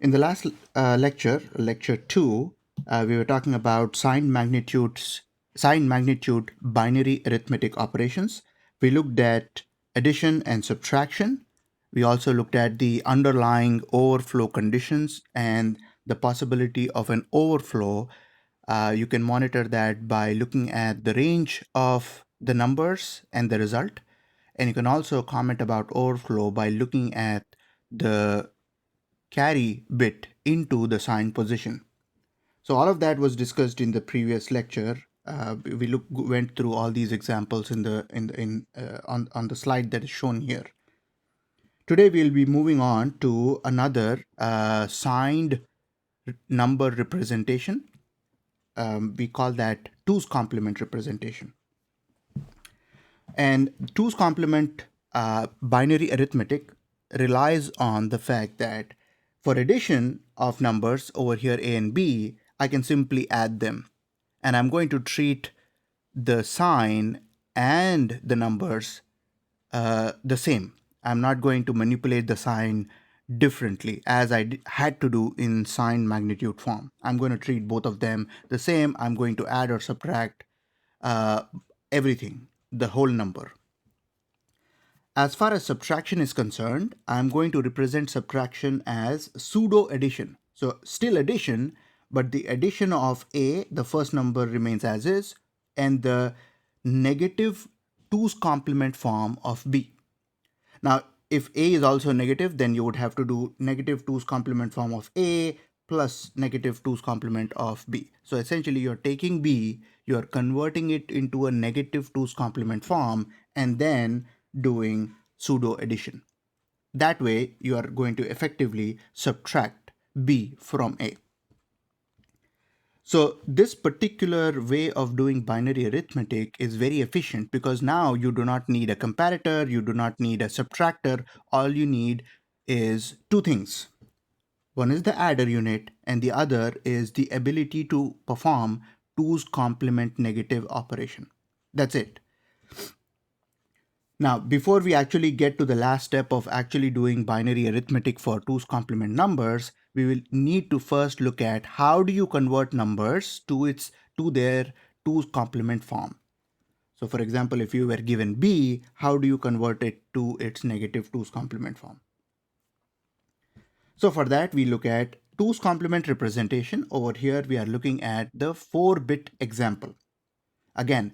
In the last lecture 2, we were talking about signed magnitude binary arithmetic operations. We looked at addition and subtraction. We also looked at the underlying overflow conditions and the possibility of an overflow. You can monitor that by looking at the range of the numbers and the result. And you can also comment about overflow by looking at the carry bit into the sign position. So all of that was discussed in the previous lecture. We went through all these examples on the slide that is shown here. Today we'll be moving on to another signed number representation. We call that 2's complement representation. And 2's complement binary arithmetic relies on the fact that for addition of numbers over here a and b, I can simply add them. And I'm going to treat the sign and the numbers the same. I'm not going to manipulate the sign differently as I had to do in sign magnitude form. I'm going to treat both of them the same. I'm going to add or subtract everything, the whole number. As far as subtraction is concerned, I'm going to represent subtraction as pseudo addition. So still addition, but the addition of a, the first number remains as is, and the negative 2's complement form of b. Now, if a is also negative, then you would have to do negative 2's complement form of a plus negative 2's complement of b. So essentially, you're taking b, you're converting it into a negative 2's complement form, and then doing pseudo addition. That way, you are going to effectively subtract b from a. So this particular way of doing binary arithmetic is very efficient because now you do not need a comparator, you do not need a subtractor. All you need is two things. One is the adder unit and the other is the ability to perform 2's complement negative operation. That's it. Now, before we actually get to the last step of actually doing binary arithmetic for 2's complement numbers, we will need to first look at how do you convert numbers to their 2's complement form. So for example, if you were given b, how do you convert it to its negative 2's complement form? So for that, we look at 2's complement representation. Over here, we are looking at the 4-bit example. Again,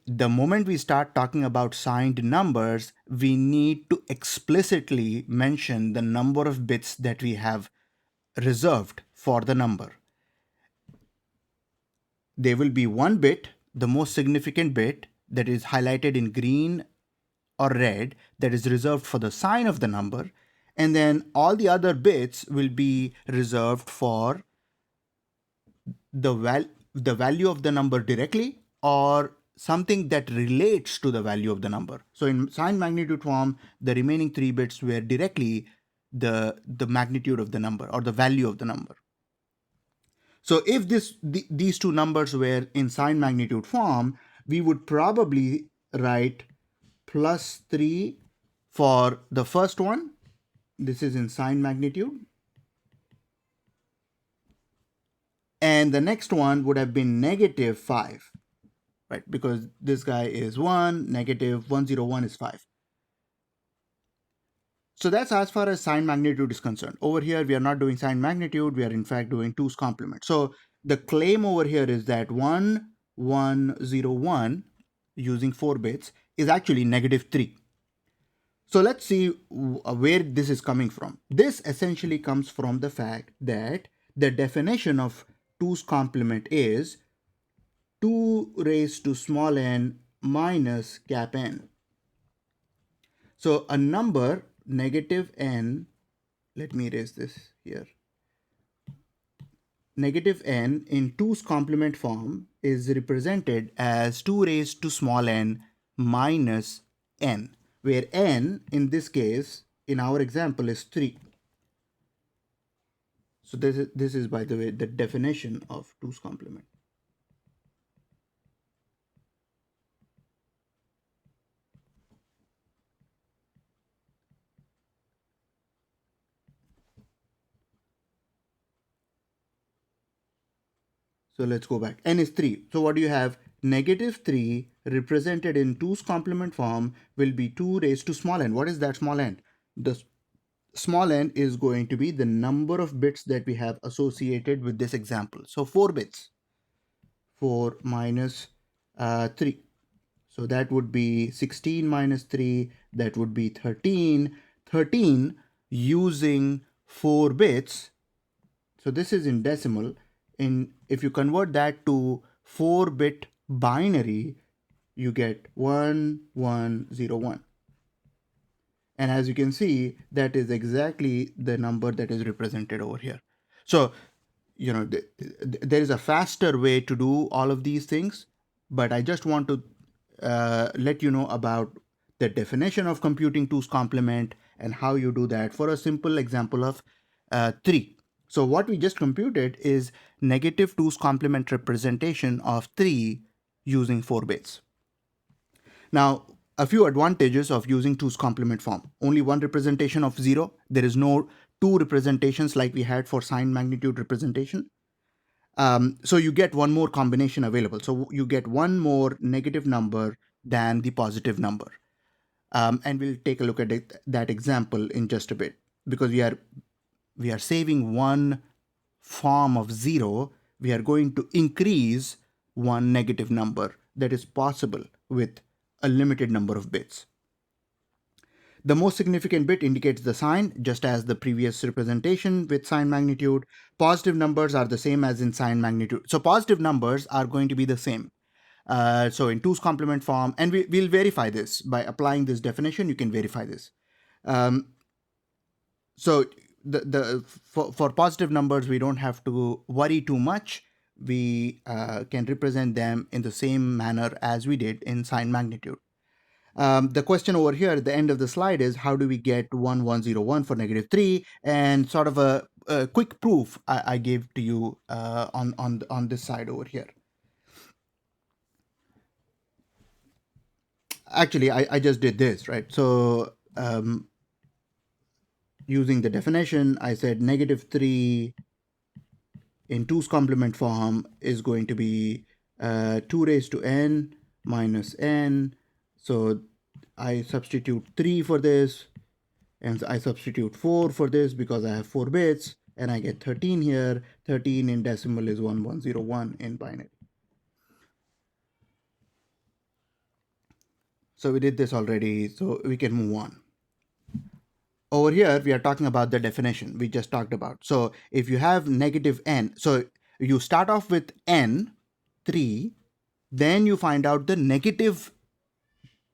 the moment we start talking about signed numbers, we need to explicitly mention the number of bits that we have reserved for the number. There will be one bit, the most significant bit, that is highlighted in green or red, that is reserved for the sign of the number, and then all the other bits will be reserved for the value of the number directly or something that relates to the value of the number. So in signed magnitude form, the remaining 3 bits were directly the magnitude of the number or the value of the number. So if these two numbers were in signed magnitude form, we would probably write plus 3 for the first one. This is in signed magnitude. And the next one would have been negative 5. Right, because this guy is 1, negative 101 is 5. So that's as far as sign magnitude is concerned. Over here, we are not doing sign magnitude. We are in fact doing 2's complement. So the claim over here is that 1101 using 4 bits is actually negative 3. So let's see where this is coming from. This essentially comes from the fact that the definition of 2's complement is 2 raised to small n minus cap n. So a number negative n, let me erase this here. Negative n in 2's complement form is represented as 2 raised to small n minus n, where n in this case, in our example, is 3. So this is, by the way, the definition of 2's complement. So let's go back. N is 3. So what do you have? Negative 3 represented in 2's complement form will be 2 raised to small n. What is that small n? The small n is going to be the number of bits that we have associated with this example. So 4 bits. 4 minus 3. So that would be 16 minus 3. That would be 13. 13 using 4 bits. So this is in decimal. If you convert that to 4-bit binary, you get 1101. And as you can see, that is exactly the number that is represented over here. So, there is a faster way to do all of these things, but I just want to let you know about the definition of computing 2's complement and how you do that for a simple example of 3. So what we just computed is negative 2's complement representation of 3 using 4 bits. Now, a few advantages of using 2's complement form. Only one representation of 0. There is no two representations like we had for sign magnitude representation. So you get one more combination available. So you get one more negative number than the positive number. And we'll take a look at that example in just a bit, because we are saving one form of 0. We are going to increase one negative number that is possible with a limited number of bits. The most significant bit indicates the sign, just as the previous representation with sign magnitude. Positive numbers are the same as in sign magnitude. So positive numbers are going to be the same. So in 2's complement form, and we'll verify this by applying this definition. You can verify this. So for positive numbers, we don't have to worry too much. We can represent them in the same manner as we did in sign magnitude. The question over here at the end of the slide is, how do we get 1101 for negative 3? And sort of a quick proof I gave to you on this side over here. Actually, I just did this, right? So using the definition, I said negative 3 in 2's complement form is going to be 2 raised to n minus n. So I substitute 3 for this, and I substitute 4 for this because I have 4 bits, and I get 13 here. 13 in decimal is 1101 in binary. So we did this already, so we can move on. Over here, we are talking about the definition we just talked about. So if you have negative n, so you start off with n, 3, then you find out the negative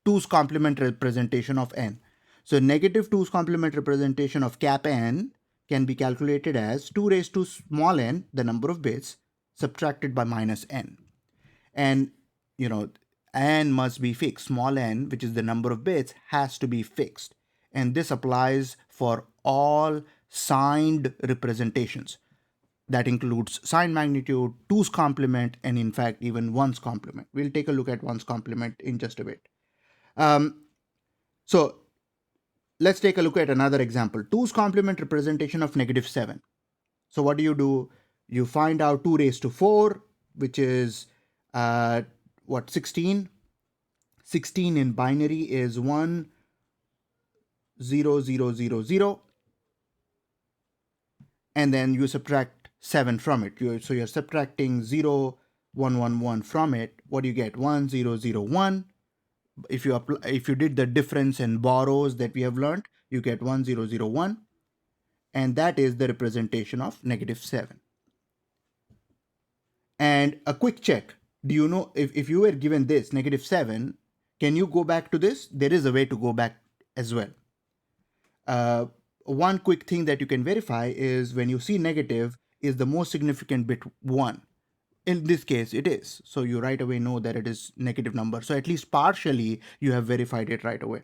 2's complement representation of n. So negative 2's complement representation of cap n can be calculated as 2 raised to small n, the number of bits, subtracted by minus n. And, n must be fixed. Small n, which is the number of bits, has to be fixed. And this applies for all signed representations. That includes sign magnitude, 2's complement, and in fact, even 1's complement. We'll take a look at 1's complement in just a bit. So let's take a look at another example. 2's complement representation of negative 7. So what do? You find out 2 raised to 4, which is 16? 16 in binary is 1, 0, 0, 0, 0. And then you subtract 7 from it. So you're subtracting 0, 1, 1, 1 from it. What do you get? 1, 0, 0, 1. If you did the difference and borrows that we have learned, you get 1, 0, 0, 1. And that is the representation of negative 7. And a quick check. Do you know if you were given this, negative 7, can you go back to this? There is a way to go back as well. One quick thing that you can verify is when you see negative, is the most significant bit 1? In this case, it is. So you right away know that it is negative number. So at least partially, you have verified it right away.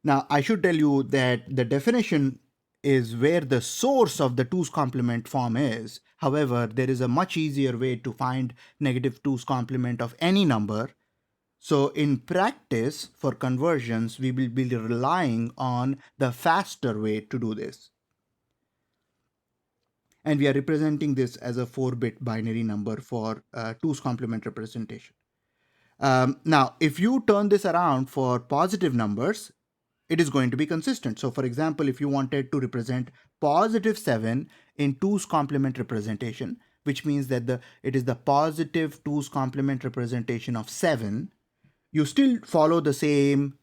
Now, I should tell you that the definition is where the source of the 2's complement form is. However, there is a much easier way to find negative 2's complement of any number. So in practice, for conversions, we will be relying on the faster way to do this. And we are representing this as a 4-bit binary number for 2's complement representation. Now, if you turn this around for positive numbers, it is going to be consistent. So for example, if you wanted to represent positive 7 in 2's complement representation, which means that it is the positive 2's complement representation of 7, you still follow the same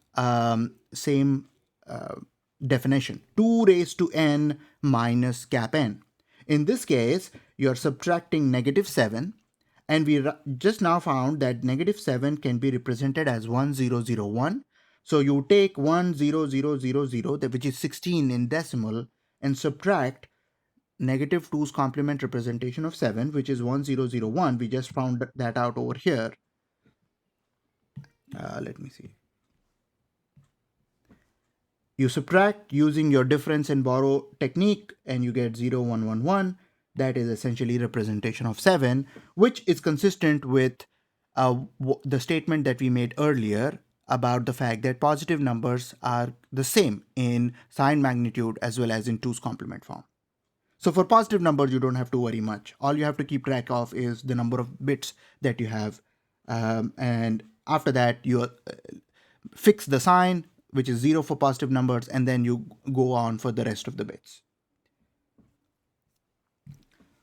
definition, 2 raised to n minus cap n. In this case, you're subtracting negative 7, and we just now found that negative 7 can be represented as 1001. So you take 10000, which is 16 in decimal, and subtract negative 2's complement representation of 7, which is 1001. We just found that out over here. Let me see. You subtract using your difference and borrow technique, and you get 0111. That is essentially representation of 7, which is consistent with the statement that we made earlier about the fact that positive numbers are the same in sign magnitude as well as in 2's complement form. So for positive numbers, you don't have to worry much. All you have to keep track of is the number of bits that you have. And after that, you fix the sign, which is 0 for positive numbers, and then you go on for the rest of the bits.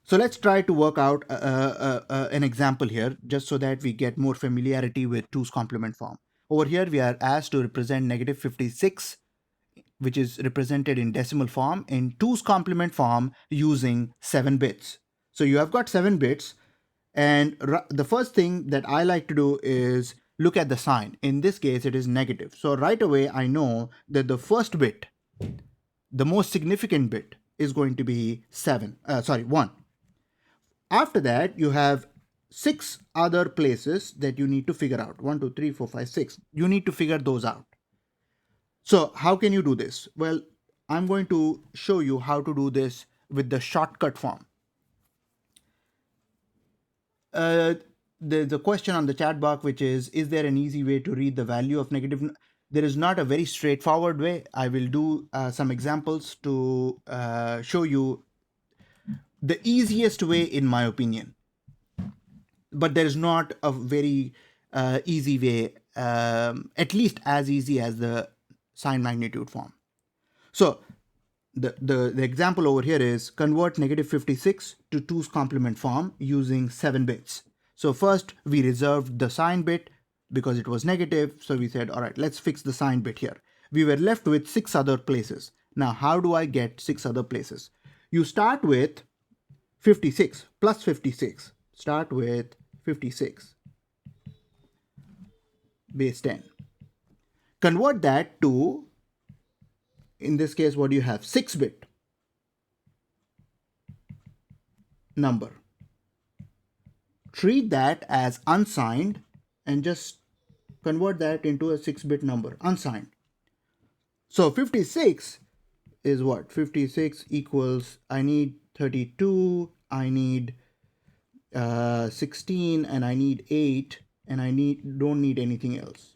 So let's try to work out an example here, just so that we get more familiarity with 2's complement form. Over here, we are asked to represent negative 56, which is represented in decimal form, in 2's complement form using 7 bits. So you have got 7 bits, and the first thing that I like to do is look at the sign. In this case, it is negative. So right away, I know that the first bit, the most significant bit, is going to be 1. After that, you have 6 other places that you need to figure out. 1, 2, 3, 4, 5, 6. You need to figure those out. So how can you do this? Well, I'm going to show you how to do this with the shortcut form. There's a question on the chat box, which is there an easy way to read the value of negative? There is not a very straightforward way. I will do some examples to show you the easiest way, in my opinion. But there is not a very easy way, at least as easy as the sign magnitude form. So the example over here is convert negative 56 to 2's complement form using 7 bits. So first we reserved the sign bit because it was negative. So we said, all right, let's fix the sign bit here. We were left with 6 other places. Now, how do I get 6 other places? You start with 56 plus 56. Start with 56 base 10. Convert that to, in this case, what do you have? 6-bit number. Treat that as unsigned and just convert that into a 6-bit number, unsigned. So 56 is what? 56 equals, I need 32, I need 16, and I need 8, and I don't need anything else.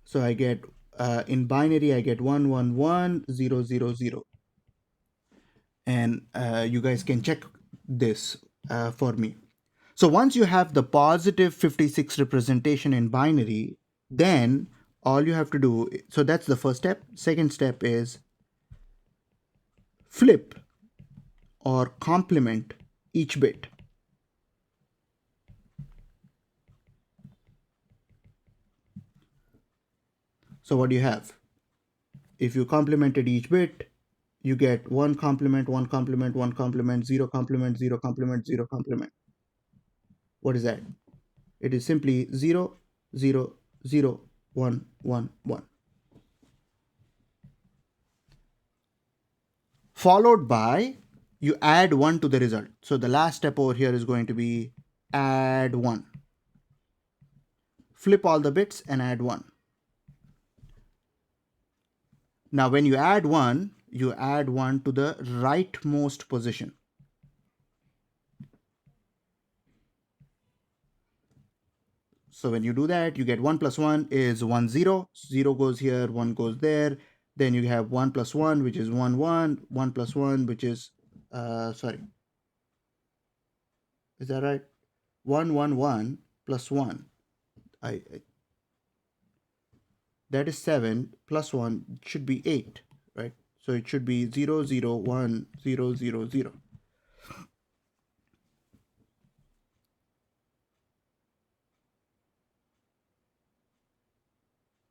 So I get, in binary, I get 111000. And you guys can check this for me. So once you have the positive 56 representation in binary, then all you have to do, so that's the first step. Second step is flip or complement each bit. So what do you have? If you complemented each bit, you get 1 complement, 1 complement, 1 complement, 0 complement, 0 complement, 0 complement. What is that? It is simply 0, 0, 0, 1, 1, 1. Followed by, you add 1 to the result. So the last step over here is going to be add 1. Flip all the bits and add 1. Now when you add 1 to the rightmost position. So when you do that, you get 1 plus 1 is 1, 0. 0 goes here, 1 goes there. Then you have 1 plus 1, which is 1, 1, 1 plus 1, which is, sorry, is that right? 1, 1, 1 plus 1. That is 7 plus 1 should be 8, right? So it should be 0, 0, 1, 0, 0, 0.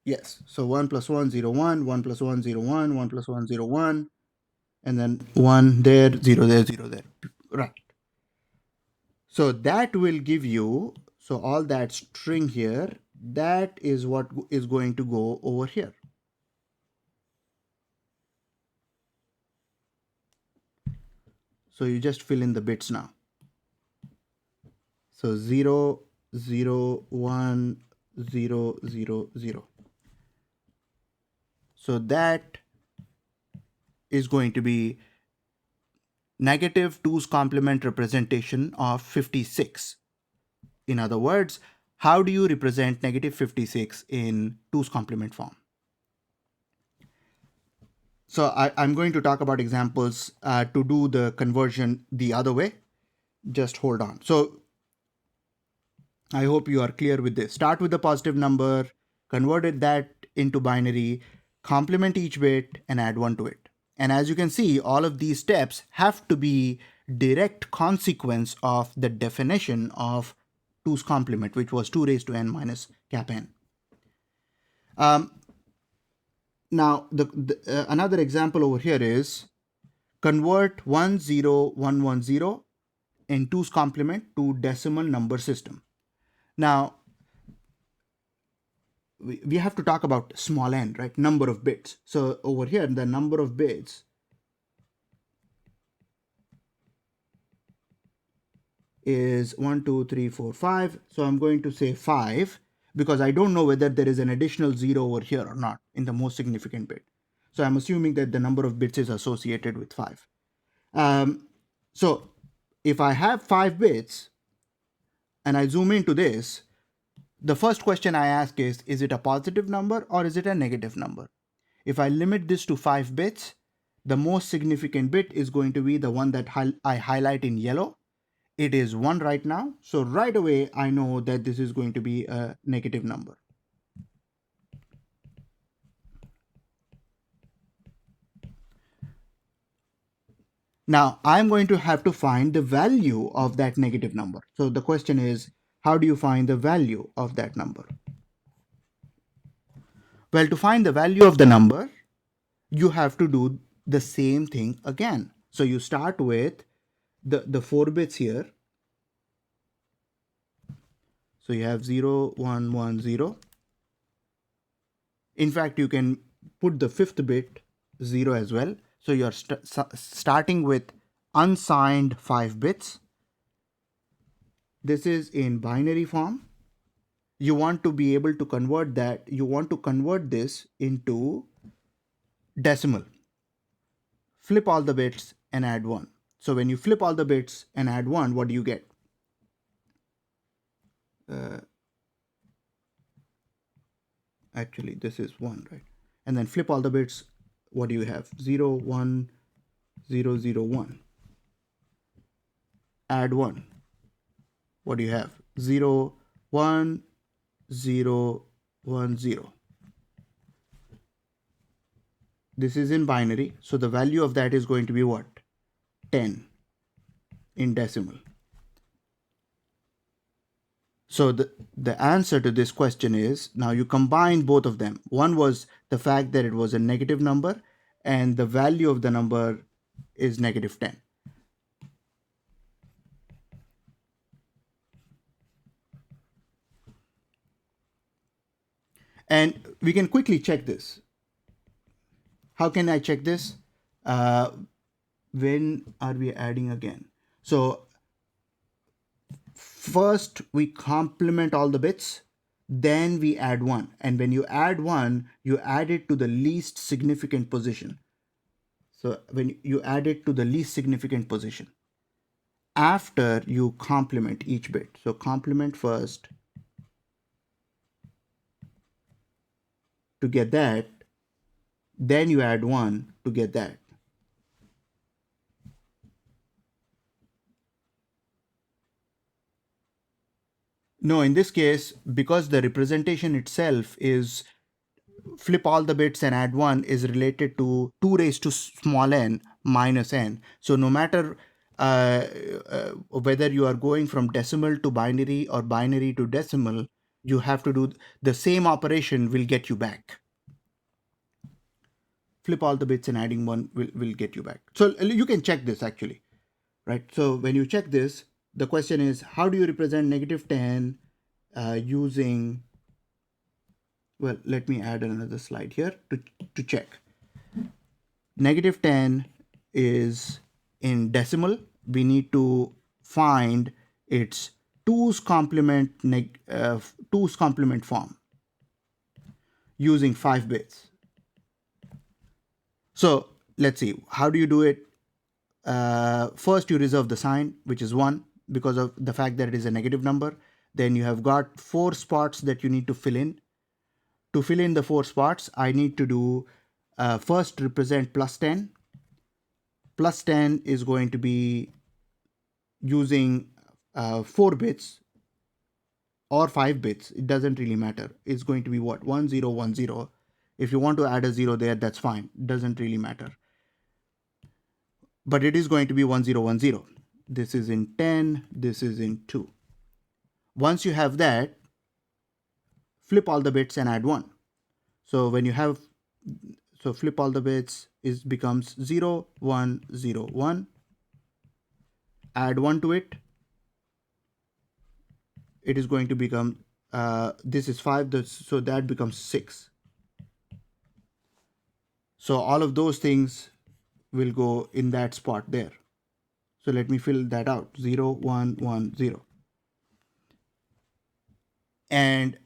Yes, so 1 plus 1, 0, 1, 1 plus 1, 0, 1, 1 plus 1, 0, 1, and then 1 there, 0 there, 0 there. Right. So that will give you, so all that string here, that is what is going to go over here. So you just fill in the bits now. So 0, 0, 1, 0, 0, 0. So that is going to be negative 2's complement representation of 56. In other words, how do you represent negative 56 in 2's complement form? So I'm going to talk about examples to do the conversion the other way. Just hold on. So I hope you are clear with this. Start with a positive number, converted that into binary, complement each bit, and add 1 to it. And as you can see, all of these steps have to be direct consequence of the definition of 2's complement, which was 2 raised to n minus cap n. Now, another example over here is convert 10110 in 2's complement to decimal number system. Now, we have to talk about small n, right? Number of bits. So over here, the number of bits is 1, 2, 3, 4, 5. So I'm going to say 5 because I don't know whether there is an additional 0 over here or not in the most significant bit. So I'm assuming that the number of bits is associated with 5. So if I have 5 bits and I zoom into this, the first question I ask is it a positive number or is it a negative number? If I limit this to 5 bits, the most significant bit is going to be the one that I highlight in yellow. It is 1 right now. So right away, I know that this is going to be a negative number. Now, I'm going to have to find the value of that negative number. So the question is, how do you find the value of that number? Well, to find the value of the number, you have to do the same thing again. So you start with the 4 bits here. So you have 0, 1, 1, 0. In fact, you can put the 5th bit 0 as well. So you're starting with unsigned 5 bits. This is in binary form. You want to be able to convert that. You want to convert this into decimal. Flip all the bits and add 1. So when you flip all the bits and add 1, what do you get? Actually, this is 1, right? And then flip all the bits. What do you have? 0, 1, 0, 0, 1. Add 1. What do you have? 0, 1, 0, 1, 0. This is in binary. So the value of that is going to be what? 10 in decimal. So the answer to this question is, now you combine both of them. One was the fact that it was a negative number and the value of the number is negative 10. And we can quickly check this. How can I check this? When are we adding again? So first we complement all the bits, then we add 1. And when you add 1, you add it to the least significant position. So when you add it to the least significant position after you complement each bit. So complement first to get that. then you add 1 to get that. No, in this case, because the representation itself is flip all the bits and add 1 is related to 2 raised to small n minus n. So no matter whether you are going from decimal to binary or binary to decimal, you have to do the same operation will get you back. Flip all the bits and adding 1 will get you back. So you can check this actually, right? So when you check this, the question is, how do you represent negative 10 using, well, let me add another slide here to check. Negative 10 is in decimal. We need to find its 2's complement form using 5 bits. So let's see, how do you do it? First, you reserve the sign, which is 1, because of the fact that it is a negative number. Then you have got 4 spots that you need to fill in. To fill in the 4 spots, I need to do first represent plus 10. Plus 10 is going to be using 4 bits or 5 bits. It doesn't really matter. It's going to be what? 1 0 1 0. If you want to add a 0 there, that's fine. It doesn't really matter. But it is going to be 1 0 1 0. This is in 10. This is in 2. Once you have that, flip all the bits and add 1. So when you have, so flip all the bits, it becomes 0 1 0 1. Add 1 to it. It is going to become, this is 5, so that becomes 6. So all of those things will go in that spot there. So let me fill that out, 0 1 1 0. And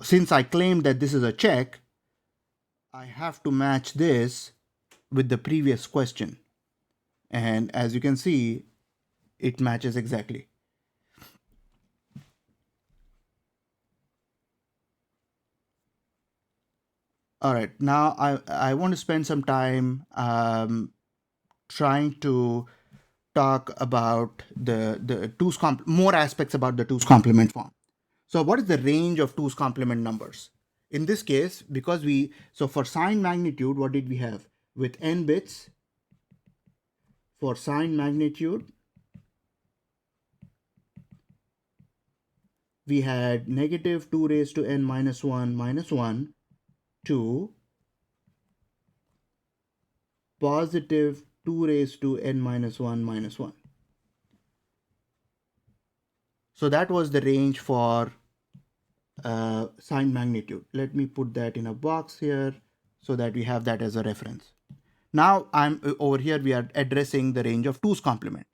since I claimed that this is a check, I have to match this with the previous question. And as you can see, it matches exactly. All right, now I want to spend some time trying to talk about the 2's more aspects about the 2's complement form. So what is the range of 2's complement numbers? In this case, because so for sign magnitude, what did we have? With n bits, for sign magnitude, we had negative 2 raised to n minus 1 to positive 2 raised to n minus 1. So that was the range for sign magnitude. Let me put that in a box here so that we have that as a reference. Now I'm over here, we are addressing the range of 2's complement.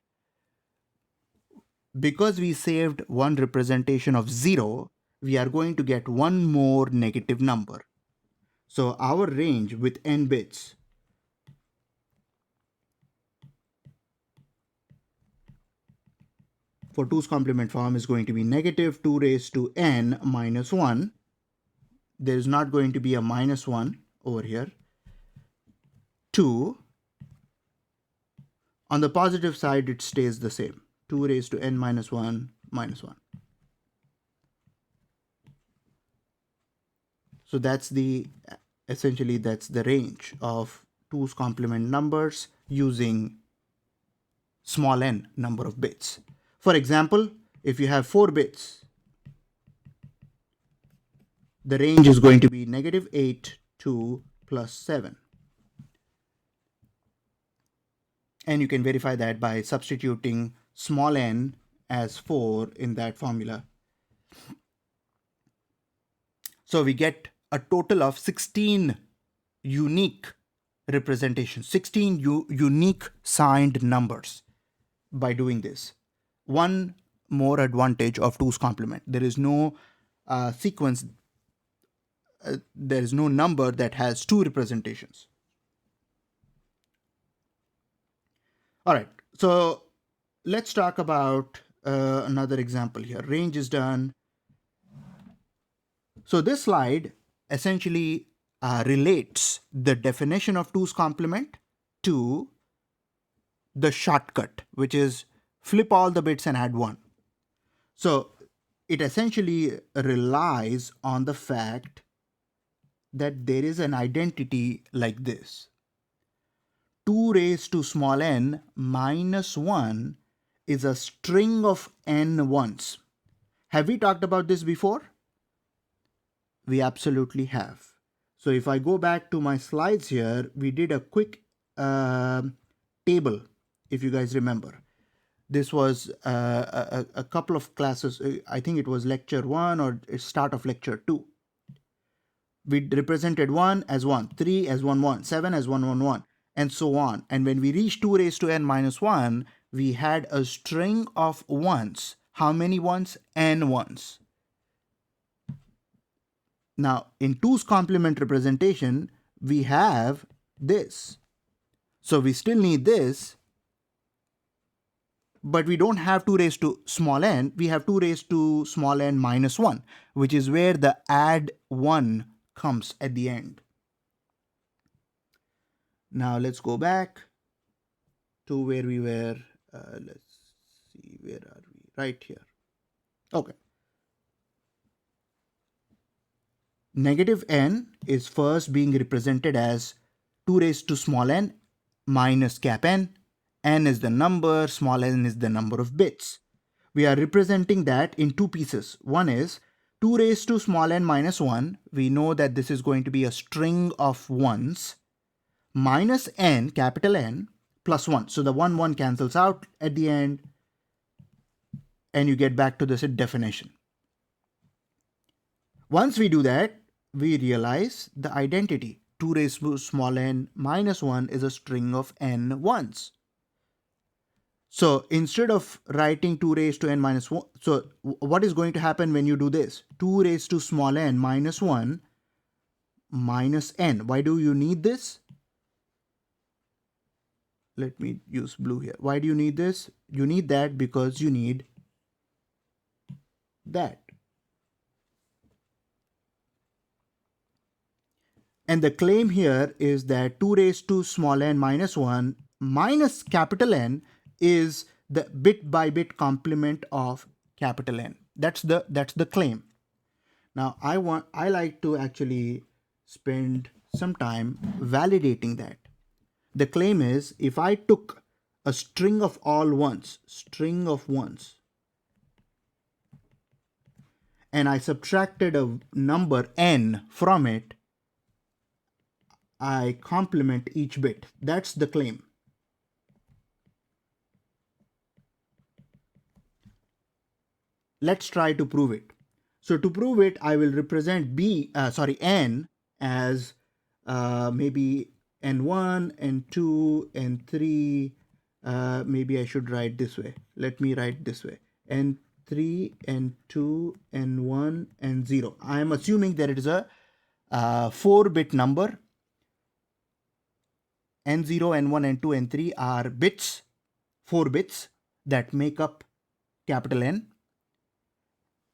Because we saved one representation of 0, we are going to get one more negative number. So our range with n bits for 2's complement form is going to be negative 2 raised to n minus 1. There is not going to be a minus 1 over here. 2. On the positive side, it stays the same. 2 raised to n minus 1 minus 1. So that's essentially that's the range of 2's complement numbers using small n number of bits. For example, if you have 4 bits, the range is going to be negative 8 to plus 7. And you can verify that by substituting small n as 4 in that formula. So we get a total of 16 unique representations, 16 unique signed numbers by doing this. One more advantage of 2's complement: there is no sequence, there is no number that has 2 representations. All right, so let's talk about another example here. Range is done. So this slide essentially relates the definition of 2's complement to the shortcut, which is flip all the bits and add 1. So it essentially relies on the fact that there is an identity like this. 2 raised to small n minus 1 is a string of n ones. Have we talked about this before? We absolutely have. So if I go back to my slides here, we did a quick table, if you guys remember. This was a couple of classes. I think it was lecture 1 or start of lecture 2. We represented 1 as 1, 3 as 1, 1, 7 as 1, 1, 1, and so on. And when we reached 2 raised to n minus 1, we had a string of ones. How many ones? N ones. Now, in 2's complement representation, we have this. So we still need this, but we don't have 2 raised to small n. We have 2 raised to small n minus 1, which is where the add 1 comes at the end. Now let's go back to where we were. Let's see, where are we? Right here. Okay. Negative n is first being represented as 2 raised to small n minus cap n. N is the number, small n is the number of bits. We are representing that in 2 pieces. One is 2 raised to small n minus 1. We know that this is going to be a string of ones minus n, capital N, plus 1. So the 1, 1 cancels out at the end, and you get back to this definition. Once we do that, we realize the identity. 2 raised to small n minus 1 is a string of n ones. So instead of writing 2 raised to n minus 1, so what is going to happen when you do this? 2 raised to small n minus 1 minus n. Why do you need this? Let me use blue here. Why do you need this? You need that because you need that. And the claim here is that 2 raised to small n minus 1 minus capital N is the bit by bit complement of capital N. That's the claim. Now I like to actually spend some time validating that. The claim is if I took a string of all ones, and I subtracted a number n from it, I complement each bit. That's the claim. Let's try to prove it. So to prove it, I will represent n as maybe n1, n2, n3. Maybe I should write this way. Let me write this way. N3, n2, n1, n0. I am assuming that it is a 4-bit number. N0, N1, N2, N3 are bits, 4 bits that make up capital N.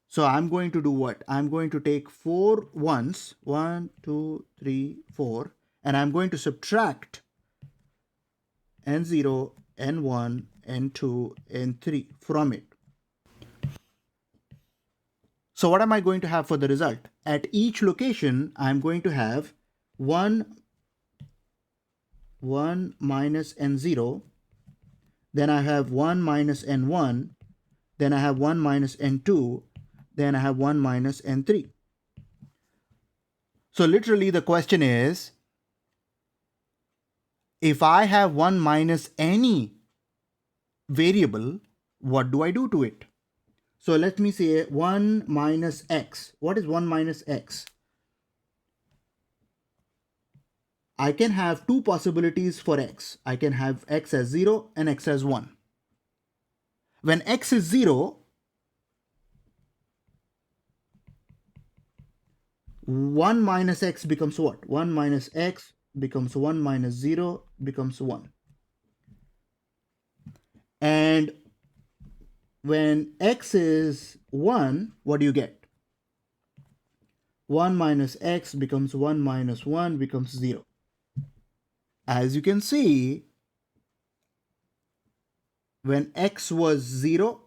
So I'm going to do what? I'm going to take 4 ones, 1, 2, 3, 4, and I'm going to subtract N0, N1, N2, N3 from it. So what am I going to have for the result? At each location, I'm going to have 1 minus N0, then I have 1 minus N1, then I have 1 minus N2, then I have 1 minus N3. So literally the question is, if I have 1 minus any variable, what do I do to it? So let me say 1 minus x. What is 1 minus x? I can have 2 possibilities for x. I can have x as 0 and x as 1. When x is 0, 1 minus x becomes what? 1 minus x becomes 1 minus 0 becomes 1. And when x is 1, what do you get? 1 minus x becomes 1 minus 1 becomes 0. As you can see, when x was 0,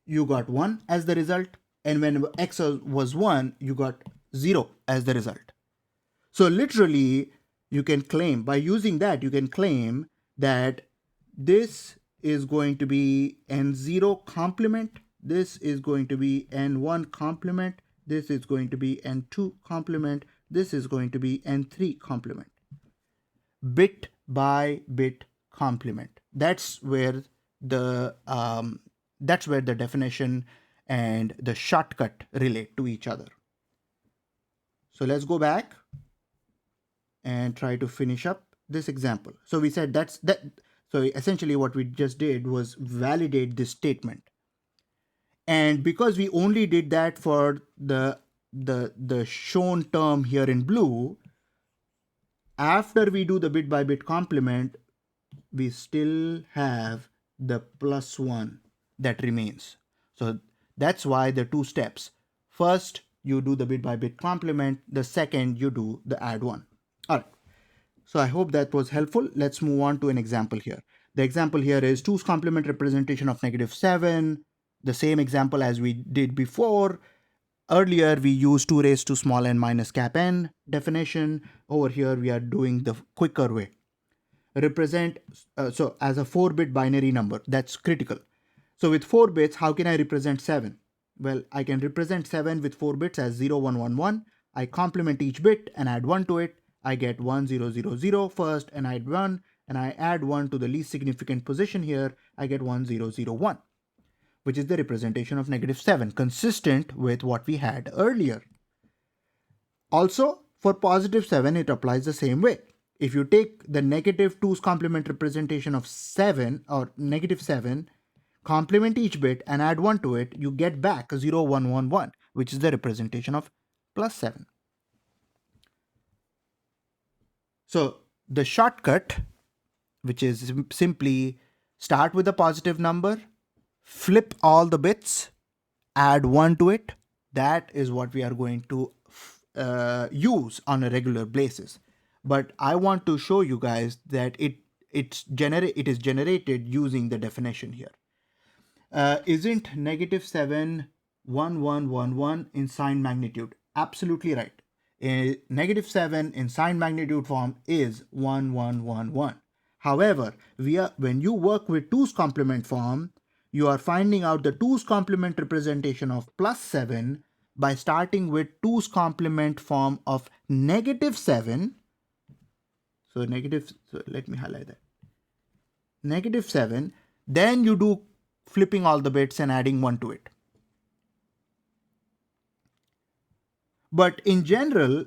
you got 1 as the result, and when x was 1, you got 0 as the result. So literally, you can claim, by using that, you can claim that this is going to be n0 complement, this is going to be n1 complement, this is going to be n2 complement, this is going to be n3 complement. Bit by bit complement. That's where the definition and the shortcut relate to each other. So let's go back and try to finish up this example. So we said that. So essentially what we just did was validate this statement. And because we only did that for the shown term here in blue, after we do the bit by bit complement, we still have the +1 that remains. So that's why the two steps. First, you do the bit by bit complement. The second, you do the add 1. All right. So I hope that was helpful. Let's move on to an example here. The example here is 2's complement representation of -7. The same example as we did before. Earlier, we used 2 raised to small n minus cap n definition. Over here, we are doing the quicker way. Represent, so as a 4-bit binary number, that's critical. So with 4 bits, how can I represent 7? Well, I can represent 7 with 4 bits as 0, 1, 1, 1. I complement each bit and add 1 to it. I get 1, 0, 0, 0 first and add 1, and I add 1 to the least significant position here. I get 1, 0, 0, 1, which is the representation of -7, consistent with what we had earlier. Also, for +7, it applies the same way. If you take the -2's complement representation of 7 or -7, complement each bit and add 1 to it, you get back 0, 1, 1, 1, which is the representation of +7. So the shortcut, which is simply start with a positive number, flip all the bits, add 1 to it. That is what we are going to use on a regular basis. But I want to show you guys that it is generated using the definition here. Isn't -7 1, 1, 1, 1 in signed magnitude? Absolutely right. -7 in signed magnitude form is 1, 1, 1, 1. However, when you work with 2's complement form, you are finding out the 2's complement representation of +7 by starting with 2's complement form of -7. So let me highlight that. -7, then you do flipping all the bits and adding 1 to it. But in general,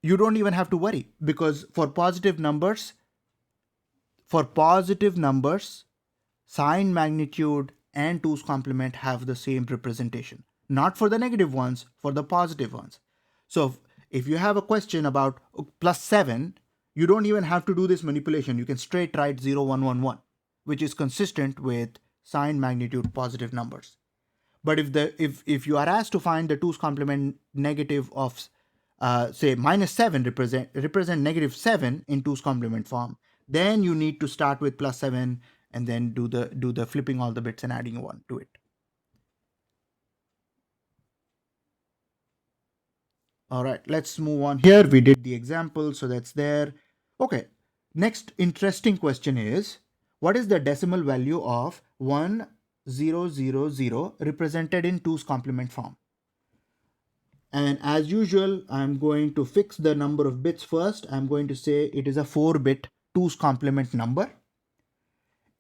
you don't even have to worry, because for positive numbers, signed magnitude and 2's complement have the same representation. Not for the negative ones, for the positive ones. So if you have a question about +7, you don't even have to do this manipulation. You can straight write 0, 1, 1, 1, which is consistent with signed magnitude positive numbers. But if you are asked to find the 2's complement negative of say -7 represent -7 in 2's complement form, then you need to start with +7 and then do the flipping all the bits and adding 1 to it. All right, let's move on here. We did the example, so that's there. Okay, next interesting question is, what is the decimal value of 1000 represented in 2's complement form? And as usual, I'm going to fix the number of bits first. I'm going to say it is a 4-bit 2's complement number.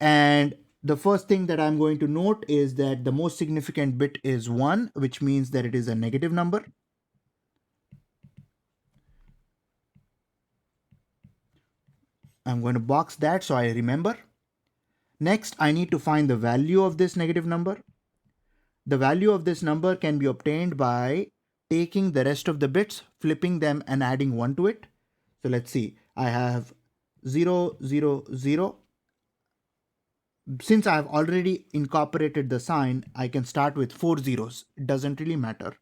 And the first thing that I'm going to note is that the most significant bit is 1, which means that it is a negative number. I'm going to box that so I remember. Next, I need to find the value of this negative number. The value of this number can be obtained by taking the rest of the bits, flipping them and adding 1 to it. So let's see, I have 0, 0, 0. Since I have already incorporated the sign, I can start with 4 zeros. It doesn't really matter.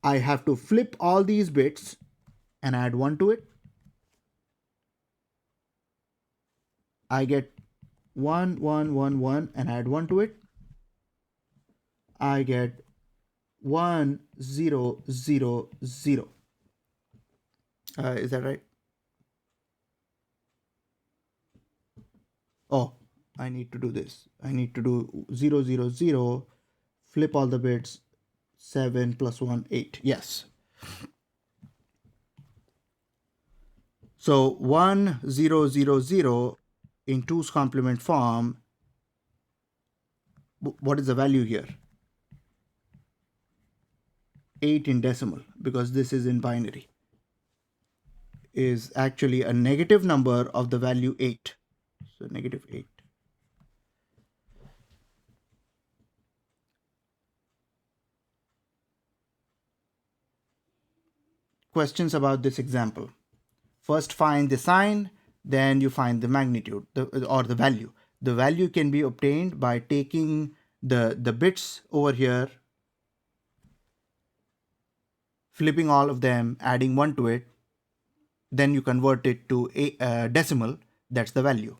I have to flip all these bits and add 1 to it. I get 1, 1, 1, 1 and add 1 to it. I get 1, 0, 0, 0. Is that right? Oh, I need to do this. I need to do 0, 0, 0, flip all the bits, 7 plus 1, 8. Yes. So 1, 0, 0, 0 in 2's complement form, what is the value here? 8 in decimal, because this is in binary, is actually a negative number of the value 8. So negative 8. Questions about this example? First find the sign, then you find the magnitude or the value. The value can be obtained by taking the bits over here, flipping all of them, adding 1 to it, then you convert it to a decimal. That's the value.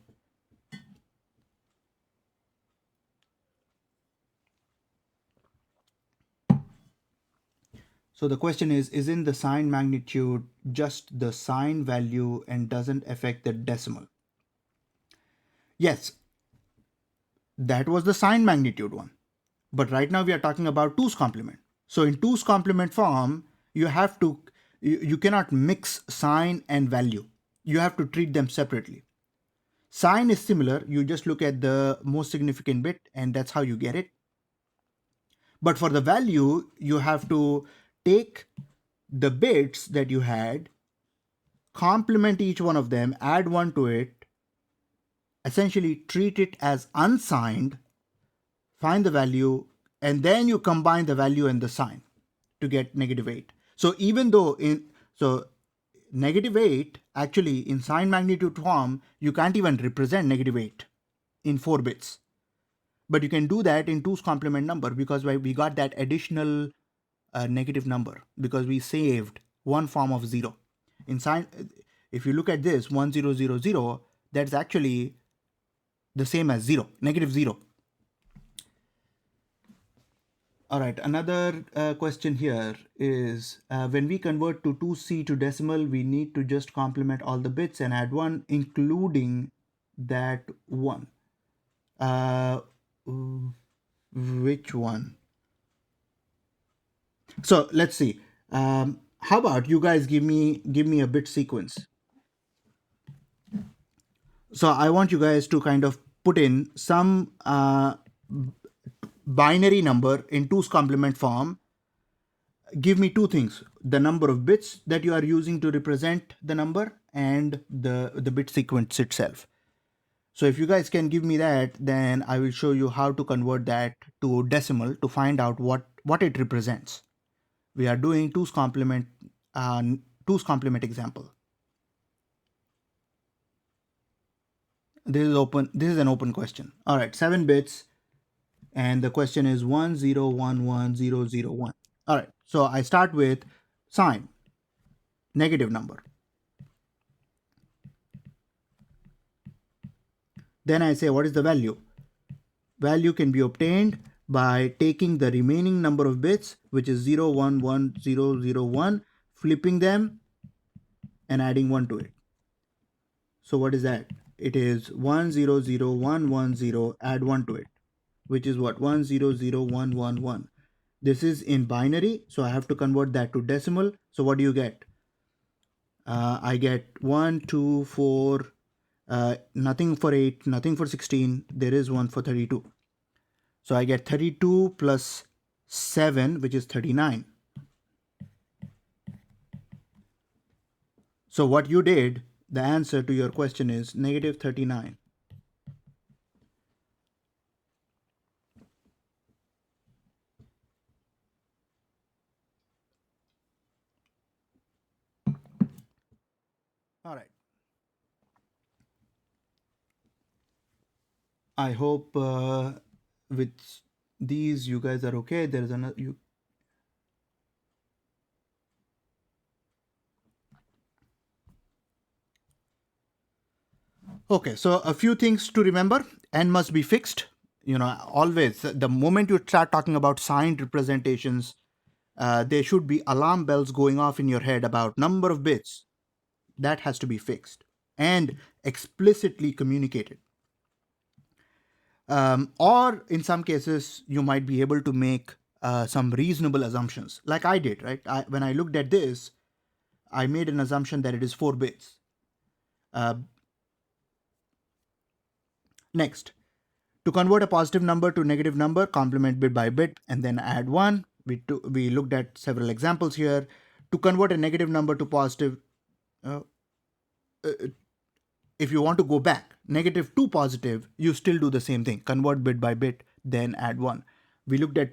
So the question is, isn't the sign magnitude just the sign value and doesn't affect the decimal? Yes, that was the sign magnitude one. But right now we are talking about 2's complement. So in 2's complement form, you cannot mix sign and value. You have to treat them separately. Sign is similar. You just look at the most significant bit and that's how you get it. But for the value, you have to take the bits that you had, complement each one of them, add 1 to it, essentially treat it as unsigned, find the value, and then you combine the value and the sign to get negative 8. So even though negative 8, actually in sign magnitude form, you can't even represent negative 8 in 4 bits. But you can do that in 2's complement number, because we got that additional negative number because we saved one form of 0. In sign, if you look at this 1, 0, 0, 0, that's actually the same as 0, negative 0. All right, another question here is when we convert to 2C to decimal, we need to just complement all the bits and add 1, including that 1. Which one? So let's see. How about you guys give me a bit sequence? So I want you guys to kind of put in some binary number in 2's complement form. Give me two things: the number of bits that you are using to represent the number and the bit sequence itself. So if you guys can give me that, then I will show you how to convert that to decimal to find out what it represents. We are doing 2's complement example. This is open. This is an open question. All right, 7 bits, and the question is 10110001. All right, so I start with sign, negative number. Then I say, what is the value? Value can be obtained by taking the remaining number of bits, which is 011001, flipping them and adding 1 to it. So what is that? It is 100110, add 1 to it, which is what? 100111. This is in binary, so I have to convert that to decimal. So what do you get? I get 1, 2, 4, nothing for 8, nothing for 16. There is 1 for 32. So I get 32 plus 7, which is 39. So what you did, the answer to your question is negative 39. All right. I hope with these you guys are okay. There is another Okay, so a few things to remember. N must be fixed. Always, the moment you start talking about signed representations, there should be alarm bells going off in your head about number of bits. That has to be fixed and explicitly communicated. Or in some cases, you might be able to make some reasonable assumptions, like I did, right? When I looked at this, I made an assumption that it is 4 bits. Next, to convert a positive number to negative number, complement bit by bit and then add 1. We looked at several examples here. To convert a negative number to positive, uh, if you want to go back, negative to positive, you still do the same thing. Convert bit by bit, then add 1. We looked at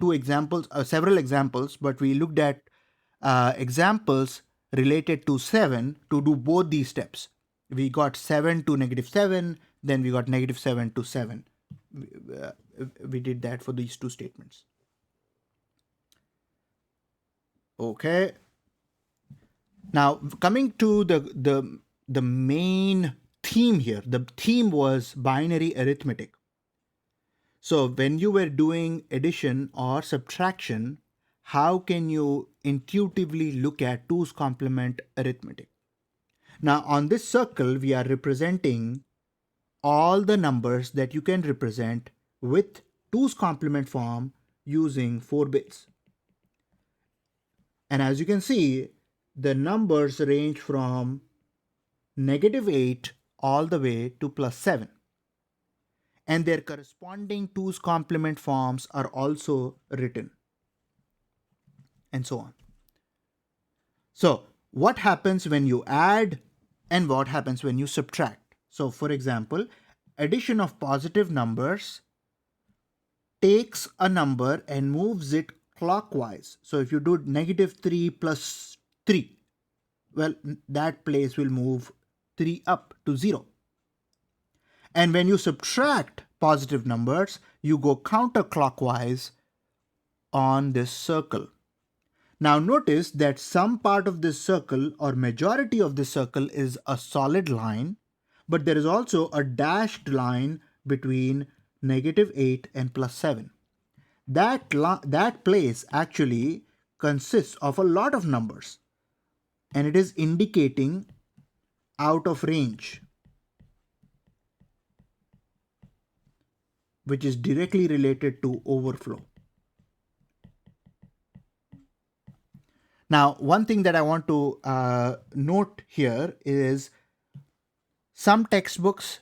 several examples, but we looked at examples related to 7 to do both these steps. We got 7 to negative 7, then we got negative 7 to 7. We did that for these two statements. Okay. Now, coming to the main theme here, the theme was binary arithmetic. So when you were doing addition or subtraction, how can you intuitively look at 2's complement arithmetic? Now on this circle, we are representing all the numbers that you can represent with 2's complement form using 4 bits. And as you can see, the numbers range from -8 all the way to +7. And their corresponding 2's complement forms are also written, and so on. So what happens when you add and what happens when you subtract? So for example, addition of positive numbers takes a number and moves it clockwise. So if you do -3 plus 3, well, that place will move 3 up to 0. And when you subtract positive numbers, you go counterclockwise on this circle. Now notice that some part of this circle or majority of this circle is a solid line, but there is also a dashed line between -8 and +7. That place actually consists of a lot of numbers, and it is indicating out of range, which is directly related to overflow. Now, one thing that I want to note here is some textbooks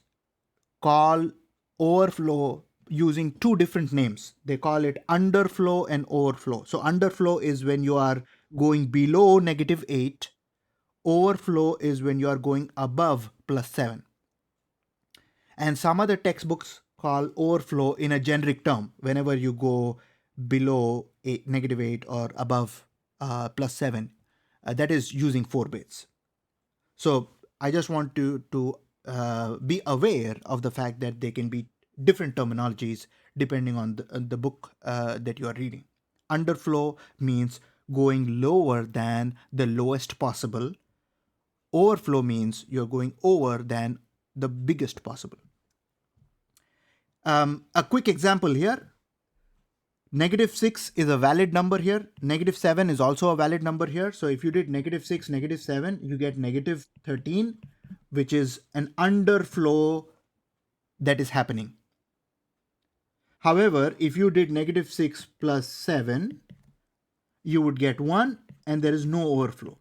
call overflow using two different names. They call it underflow and overflow. So underflow is when you are going below -8. Overflow is when you are going above +7. And some other textbooks call overflow in a generic term whenever you go below -8 or above +7. That is using 4 bits. So I just want to be aware of the fact that there can be different terminologies depending on the book that you are reading. Underflow means going lower than the lowest possible. Overflow means you're going over than the biggest possible. A quick example here. -6 is a valid number here. -7 is also a valid number here. So if you did -6, -7, you get -13, which is an underflow that is happening. However, if you did -6 plus 7, you would get 1 and there is no overflow.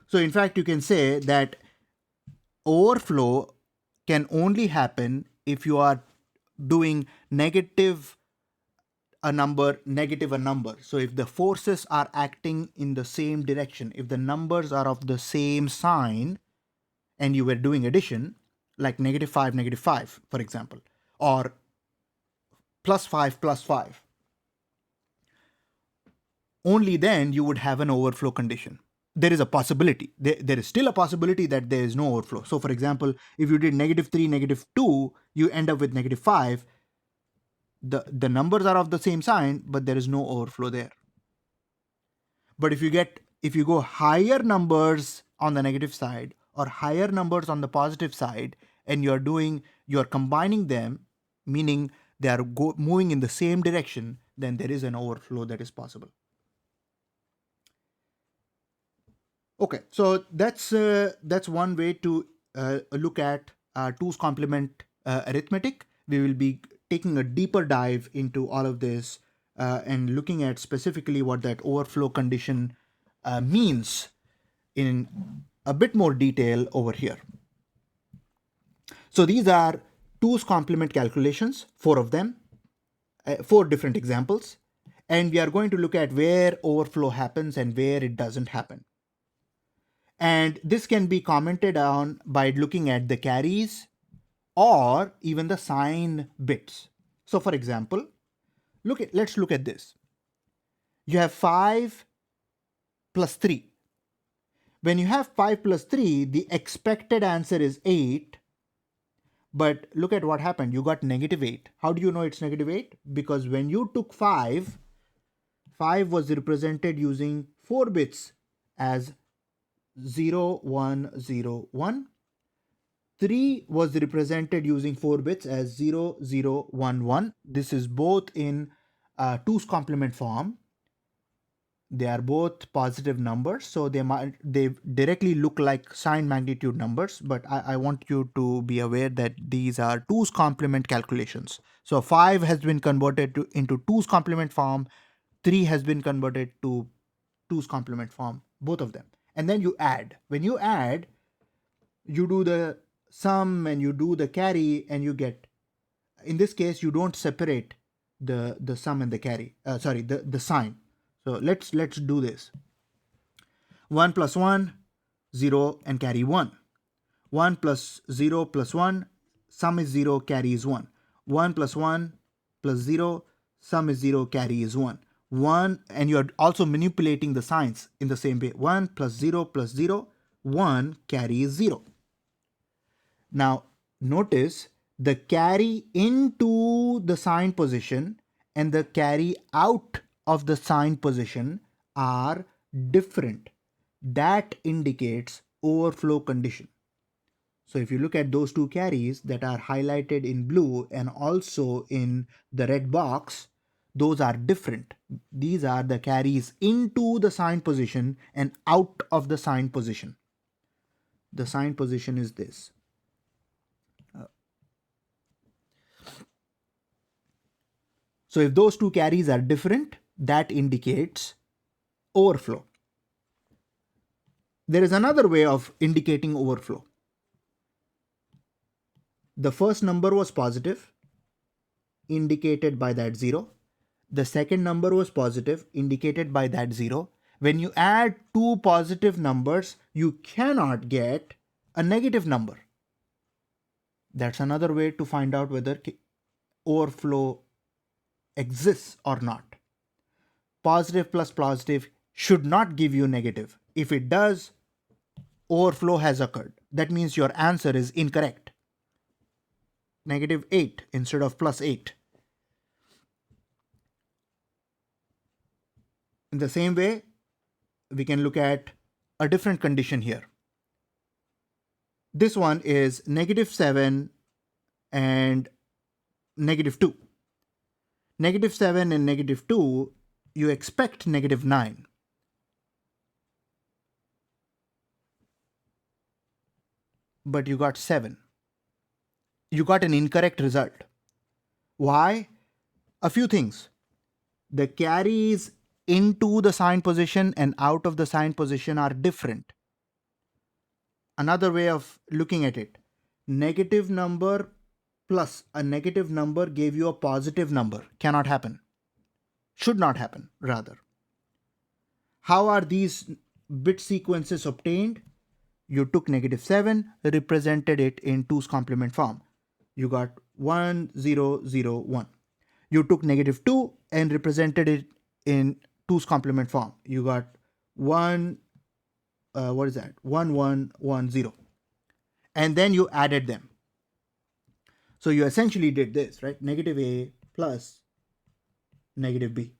So in fact, you can say that overflow can only happen if you are doing negative a number. So if the forces are acting in the same direction, if the numbers are of the same sign and you were doing addition, like -5, for example, or +5, +5, only then you would have an overflow condition. There is a possibility. There is still a possibility that there is no overflow. So for example, if you did -3, -2, you end up with -5. The numbers are of the same sign, but there is no overflow there. But if you get if you go higher numbers on the negative side or higher numbers on the positive side, and you're combining them, meaning they are moving in the same direction, then there is an overflow that is possible. Okay, so that's one way to look at 2's complement arithmetic. We will be taking a deeper dive into all of this and looking at specifically what that overflow condition means in a bit more detail over here. So these are 2's complement calculations, 4 of them, 4 different examples, and we are going to look at where overflow happens and where it doesn't happen. And this can be commented on by looking at the carries or even the sign bits. So for example, let's look at this. You have 5 plus 3. When you have 5 plus 3, the expected answer is 8. But look at what happened. You got -8. How do you know it's -8? Because when you took 5 was represented using 4 bits as 0, 1, 0, 1. 3 was represented using 4 bits as 0, 0, 1, 1. This is both in 2's complement form. They are both positive numbers, so they directly look like signed magnitude numbers, but I want you to be aware that these are 2's complement calculations. So 5 has been converted into 2's complement form, 3 has been converted to 2's complement form, both of them. And then you add. When you add, you do the sum and you do the carry, and you get, in this case, you don't separate the sum and the carry, the sign. So let's do this. 1 plus 1, 0 and carry 1. 1 plus 0 plus 1, sum is 0, carry is 1. 1 plus 1 plus 0, sum is 0, carry is 1. 1, and you're also manipulating the signs in the same way. 1 plus 0 plus 0, 1, carry is 0. Now notice the carry into the sign position and the carry out of the sign position are different. That indicates overflow condition. So if you look at those two carries that are highlighted in blue and also in the red box, those are different. These are the carries into the sign position and out of the sign position. The sign position is this. So if those two carries are different, that indicates overflow. There is another way of indicating overflow. The first number was positive, indicated by that 0. The second number was positive, indicated by that 0. When you add two positive numbers, you cannot get a negative number. That's another way to find out whether overflow exists or not. Positive plus positive should not give you negative. If it does, overflow has occurred. That means your answer is incorrect. -8 instead of +8. In the same way, we can look at a different condition here. This one is -7 and -2. -7 and -2, you expect -9. But you got 7. You got an incorrect result. Why? A few things. The carries into the sign position and out of the sign position are different. Another way of looking at it, negative number plus a negative number gave you a positive number. Cannot happen. Should not happen, rather. How are these bit sequences obtained? You took -7, represented it in 2's complement form. You got 1, 0, 0, 1. You took -2 and represented it in 2's complement form. You got 1, 1, 1, 1, 0. And then you added them. So you essentially did this, right? -A plus -b.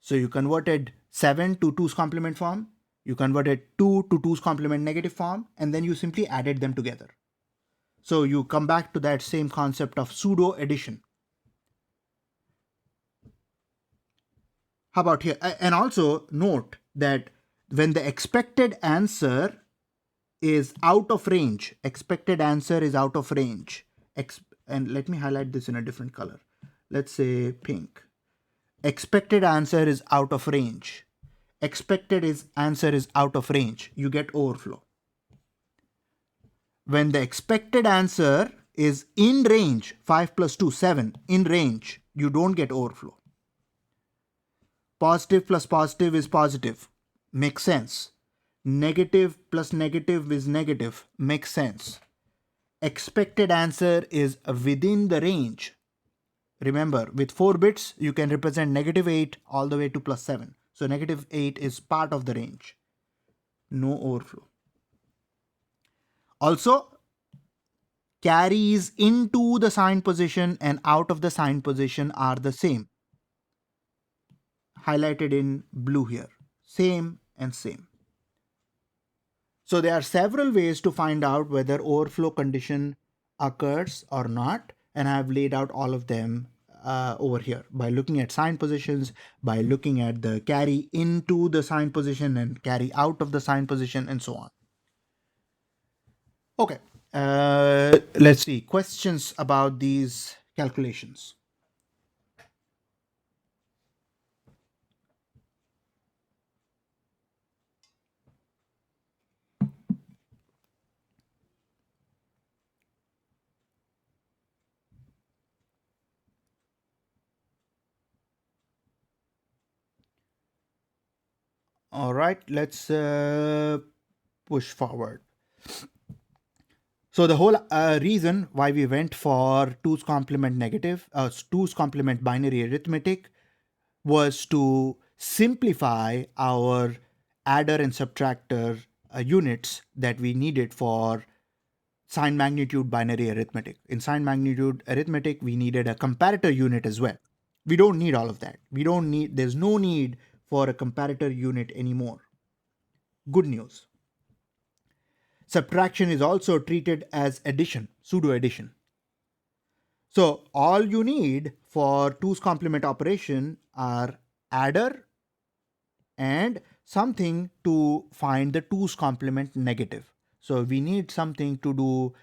So you converted 7 to 2's complement form, you converted 2 to 2's complement negative form, and then you simply added them together. So you come back to that same concept of pseudo addition. How about here? And also note that when the expected answer is out of range, expected answer is out of range, and let me highlight this in a different color. Let's say pink. Expected answer is out of range. Answer is out of range. You get overflow. When the expected answer is in range, 5 plus 2, 7, in range, you don't get overflow. Positive plus positive is positive. Makes sense. Negative plus negative is negative. Makes sense. Expected answer is within the range. Remember, with 4 bits, you can represent negative 8 all the way to plus 7. So negative 8 is part of the range. No overflow. Also, carries into the sign position and out of the sign position are the same. Highlighted in blue here. Same and same. So there are several ways to find out whether overflow condition occurs or not, and I have laid out all of them over here by looking at sign positions, by looking at the carry into the sign position and carry out of the sign position, and so on. Okay, let's see questions about these calculations. All right, let's push forward. So the whole reason why we went for 2's complement negative, 2's complement binary arithmetic was to simplify our adder and subtractor units that we needed for sign magnitude binary arithmetic. In sign magnitude arithmetic, we needed a comparator unit as well. We don't need all of that. There's no need for a comparator unit anymore. Good news. Subtraction is also treated as addition, pseudo addition. So all you need for 2's complement operation are adder and something to find the 2's complement negative. So we need something to do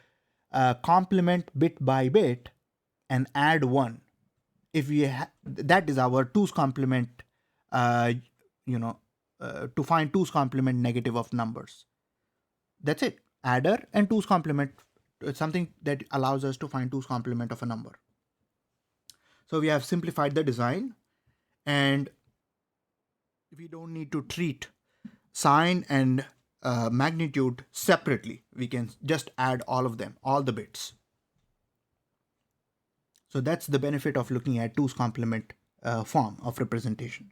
complement bit by bit and add 1. If we that is our 2's complement, to find 2's complement negative of numbers. That's it. Adder and 2's complement, something that allows us to find 2's complement of a number. So we have simplified the design, and we don't need to treat sign and magnitude separately. We can just add all of them, all the bits. So that's the benefit of looking at 2's complement form of representation.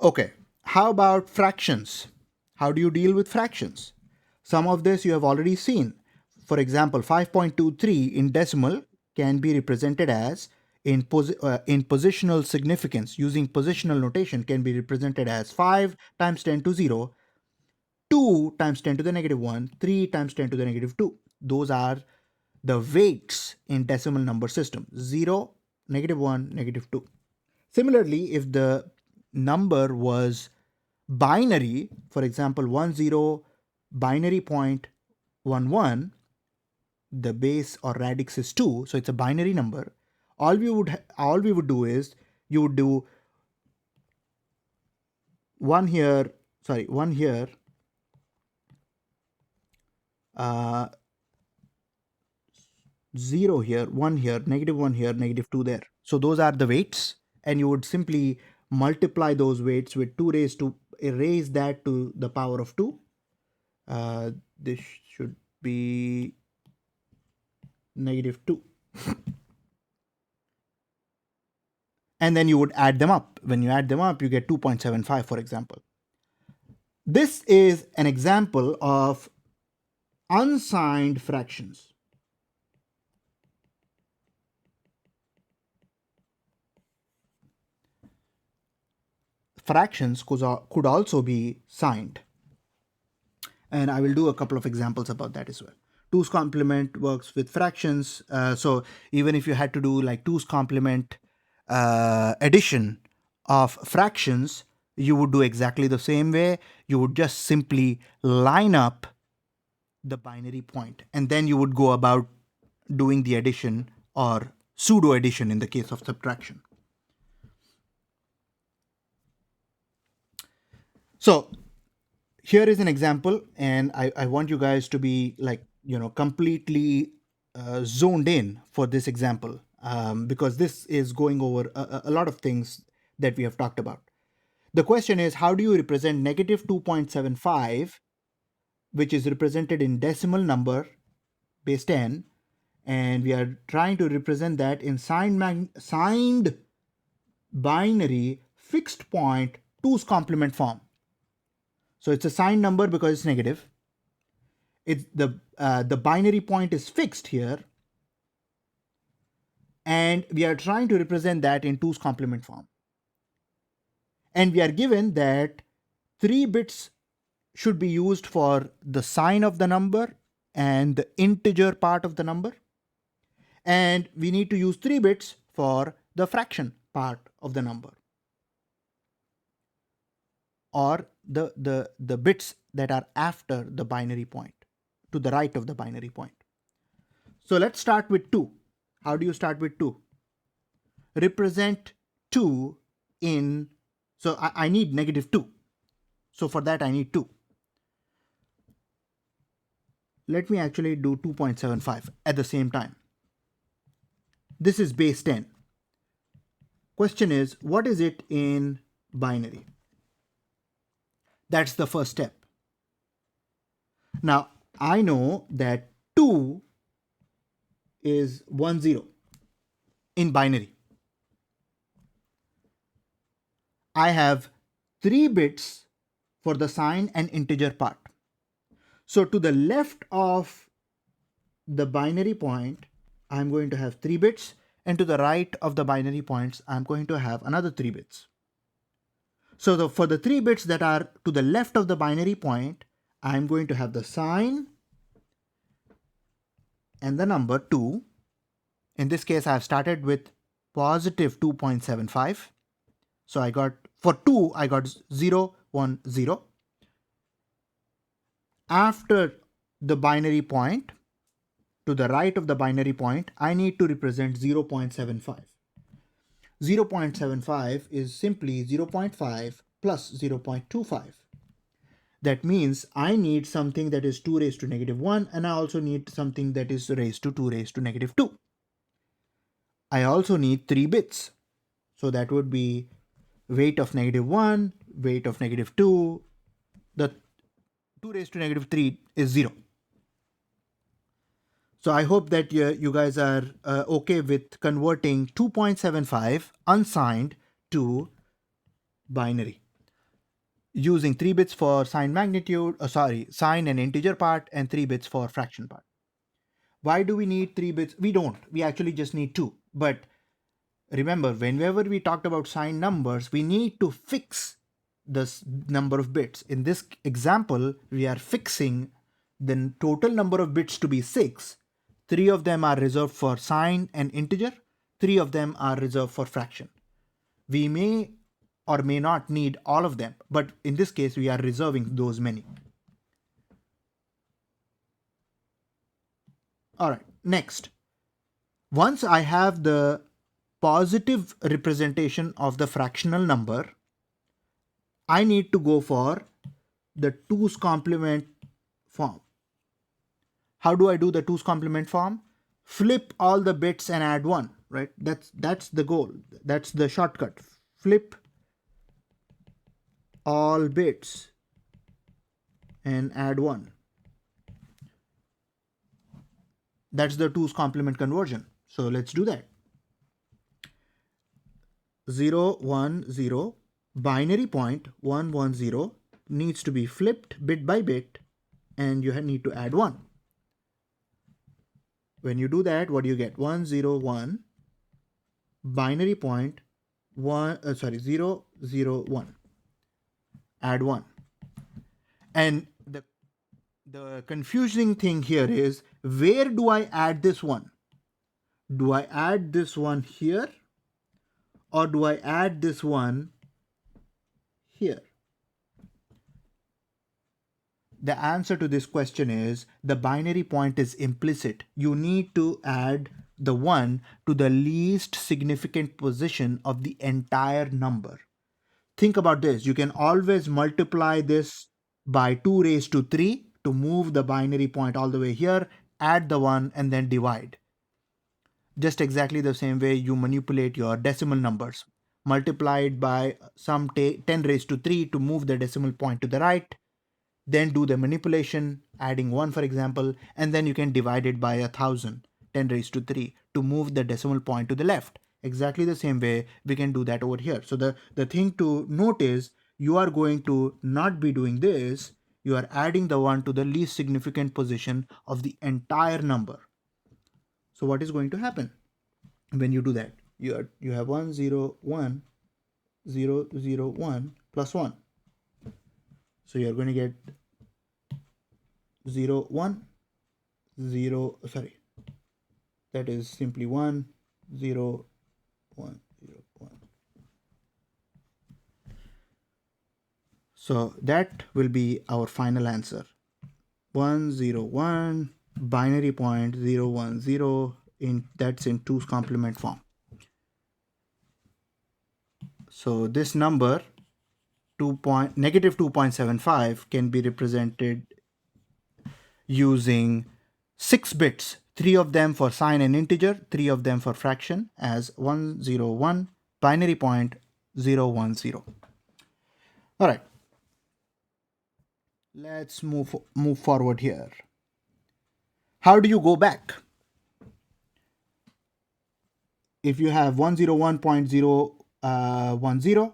Okay, how about fractions? How do you deal with fractions? Some of this you have already seen. For example, 5.23 in decimal can be represented as in positional significance, using positional notation, can be represented as 5 times 10 to 0, 2 times 10 to the negative 1, 3 times 10 to the negative 2. Those are the weights in decimal number system: 0, negative 1, negative 2. Similarly, if the number was binary, for example, 10 binary point 11, the base or radix is 2, so it's a binary number. All we would do is you would do 1 here, 0 here, 1 here, negative 1 here, negative 2 there. So those are the weights, and you would simply multiply those weights with 2 raised to raise that to the power of 2. This should be negative 2. And then you would add them up. When you add them up, you get 2.75, for example. This is an example of unsigned fractions. fractions could also be signed. And I will do a couple of examples about that as well. 2's complement works with fractions. So even if you had to do like 2's complement addition of fractions, you would do exactly the same way. You would just simply line up the binary point, and then you would go about doing the addition or pseudo addition in the case of subtraction. So here is an example, and I want you guys to be like, completely zoned in for this example, because this is going over a lot of things that we have talked about. The question is, how do you represent negative 2.75, which is represented in decimal number base 10, and we are trying to represent that in signed binary fixed point 2's complement form. So it's a signed number because it's negative. It's the binary point is fixed here, and we are trying to represent that in 2's complement form. And we are given that 3 bits should be used for the sign of the number and the integer part of the number. And we need to use 3 bits for the fraction part of the number, or the bits that are after the binary point, to the right of the binary point. So let's start with 2. How do you start with 2? Represent 2 in, so I need negative 2. So for that I need 2. Let me actually do 2.75 at the same time. This is base 10. Question is, what is it in binary? That's the first step. Now, I know that 2 is 10 in binary. I have 3 bits for the sign and integer part. So to the left of the binary point, I'm going to have 3 bits, and to the right of the binary points, I'm going to have another 3 bits. So for the 3 bits that are to the left of the binary point, I'm going to have the sign and the number 2. In this case, I've started with positive 2.75. So I got, for 2, I got 0, 1, 0. After the binary point, to the right of the binary point, I need to represent 0.75. 0.75 is simply 0.5 plus 0.25. That means I need something that is 2 raised to negative 1, and I also need something that is raised to 2 raised to negative 2. I also need 3 bits. So that would be weight of negative 1, weight of negative 2. The 2 raised to negative 3 is 0. So I hope that you guys are okay with converting 2.75 unsigned to binary, using 3 bits for sign magnitude, sign and integer part, and 3 bits for fraction part. Why do we need 3 bits? We don't. We actually just need 2. But remember, whenever we talked about signed numbers, we need to fix the number of bits. In this example, we are fixing the total number of bits to be 6. 3 of them are reserved for sign and integer. 3 of them are reserved for fraction. We may or may not need all of them, but in this case, we are reserving those many. All right, next. Once I have the positive representation of the fractional number, I need to go for the 2's complement form. How do I do the 2's complement form? Flip all the bits and add 1, right? That's the goal. That's the shortcut. Flip all bits and add 1. That's the 2's complement conversion. So let's do that. 0, 1, 0, binary point 1, 1, 0 needs to be flipped bit by bit, and you need to add 1. When you do that, what do you get? 1, 0, 1, binary point 0, 0, 1. add 1. And the confusing thing here is, where do I add this 1? Do I add this one here, or do I add this one here? The answer to this question is the binary point is implicit. You need to add the 1 to the least significant position of the entire number. Think about this. You can always multiply this by 2 raised to 3 to move the binary point all the way here, add the 1, and then divide. Just exactly the same way you manipulate your decimal numbers. Multiply it by some 10 raised to 3 to move the decimal point to the right, then do the manipulation, adding 1 for example, and then you can divide it by 1000, 10 raised to 3 to move the decimal point to the left. Exactly the same way we can do that over here. So the thing to note is, you are going to not be doing this, you are adding the 1 to the least significant position of the entire number. So what is going to happen when you do that? You have 1 0 1 0 0 1 plus 1. So you're going to get 0 1 0, sorry, that is simply 1 0 1 0 1. So that will be our final answer. 1 0 1, binary point 0 1 0, that's in 2's complement form. So this number negative 2.75 can be represented using 6 bits, 3 of them for sign and integer, 3 of them for fraction, as 1 0 1, binary point 0 1 0. All right, let's move forward here. How do you go back? If you have 101.010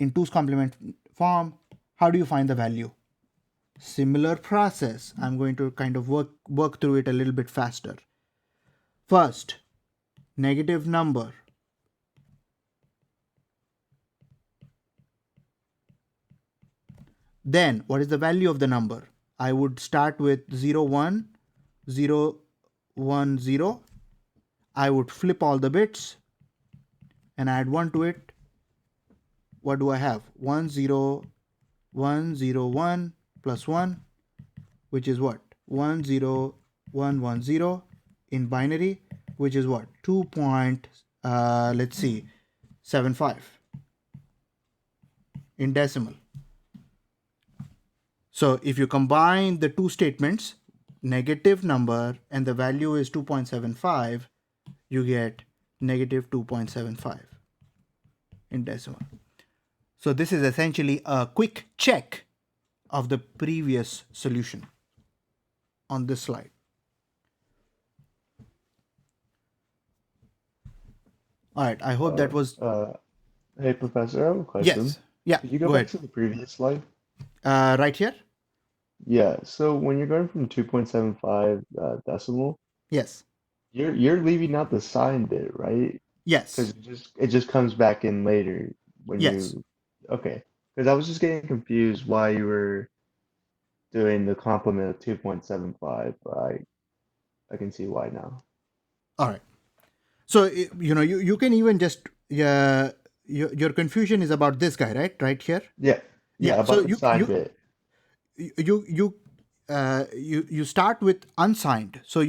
in 2's complement form, how do you find the value? Similar process. I'm going to kind of work through it a little bit faster. First, negative number. Then, what is the value of the number? I would start with 0 1 0 1 0. I would flip all the bits and add 1 to it. What do I have? 1 0 1 0 1 plus 1, which is what? 1 0 1 1 0 in binary, which is what? 2.75 in decimal. So if you combine the two statements, negative number and the value is 2.75, you get negative 2.75 in decimal. So this is essentially a quick check of the previous solution on this slide. All right, I hope that was... Hey, Professor, I have a question. Yes. Yeah, Could you go go back ahead. to the previous slide? Right here? Yeah, so when you're going from 2.75 decimal, Yes. you're leaving out the sign bit, right? Because Yes. it just comes back in later when Yes. you okay. Because I was just getting confused why you were doing the complement of 2.75, but I can see why now. All right. So, you can even just... your confusion is about this guy, right? Right here? Yeah, Yeah. yeah, So about the sign bit. you start with unsigned. So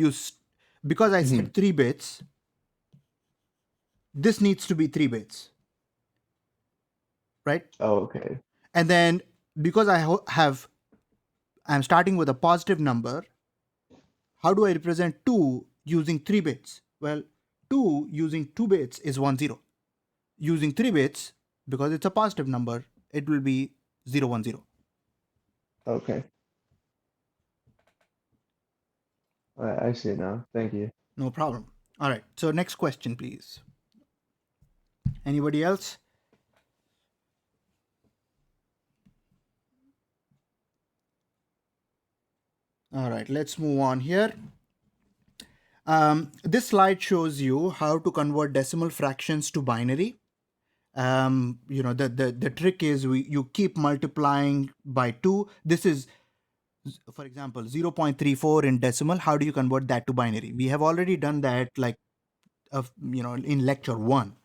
because I said 3 bits, this needs to be 3 bits, right? Oh, okay. And then because I'm starting with a positive number, how do I represent 2 using 3 bits? Well, 2 using 2 bits is 1 0. Using 3 bits, because it's a positive number, it will be 0 1 0. Okay. I see it now. Thank you. No problem. All right. So next question, please. Anybody else? All right, let's move on here. This slide shows you how to convert decimal fractions to binary. The trick is you keep multiplying by 2. This is, for example, 0.34 in decimal. How do you convert that to binary? We have already done that, like, in lecture 1.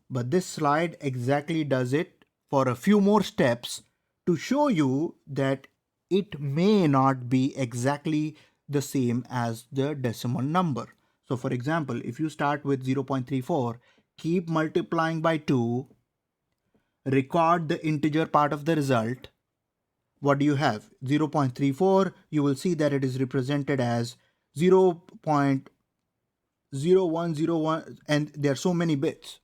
But this slide exactly does it for a few more steps to show you that it may not be exactly the same as the decimal number. So for example, if you start with 0.34, keep multiplying by 2, record the integer part of the result. What do you have? 0.34, you will see that it is represented as 0.0101, and there are so many bits.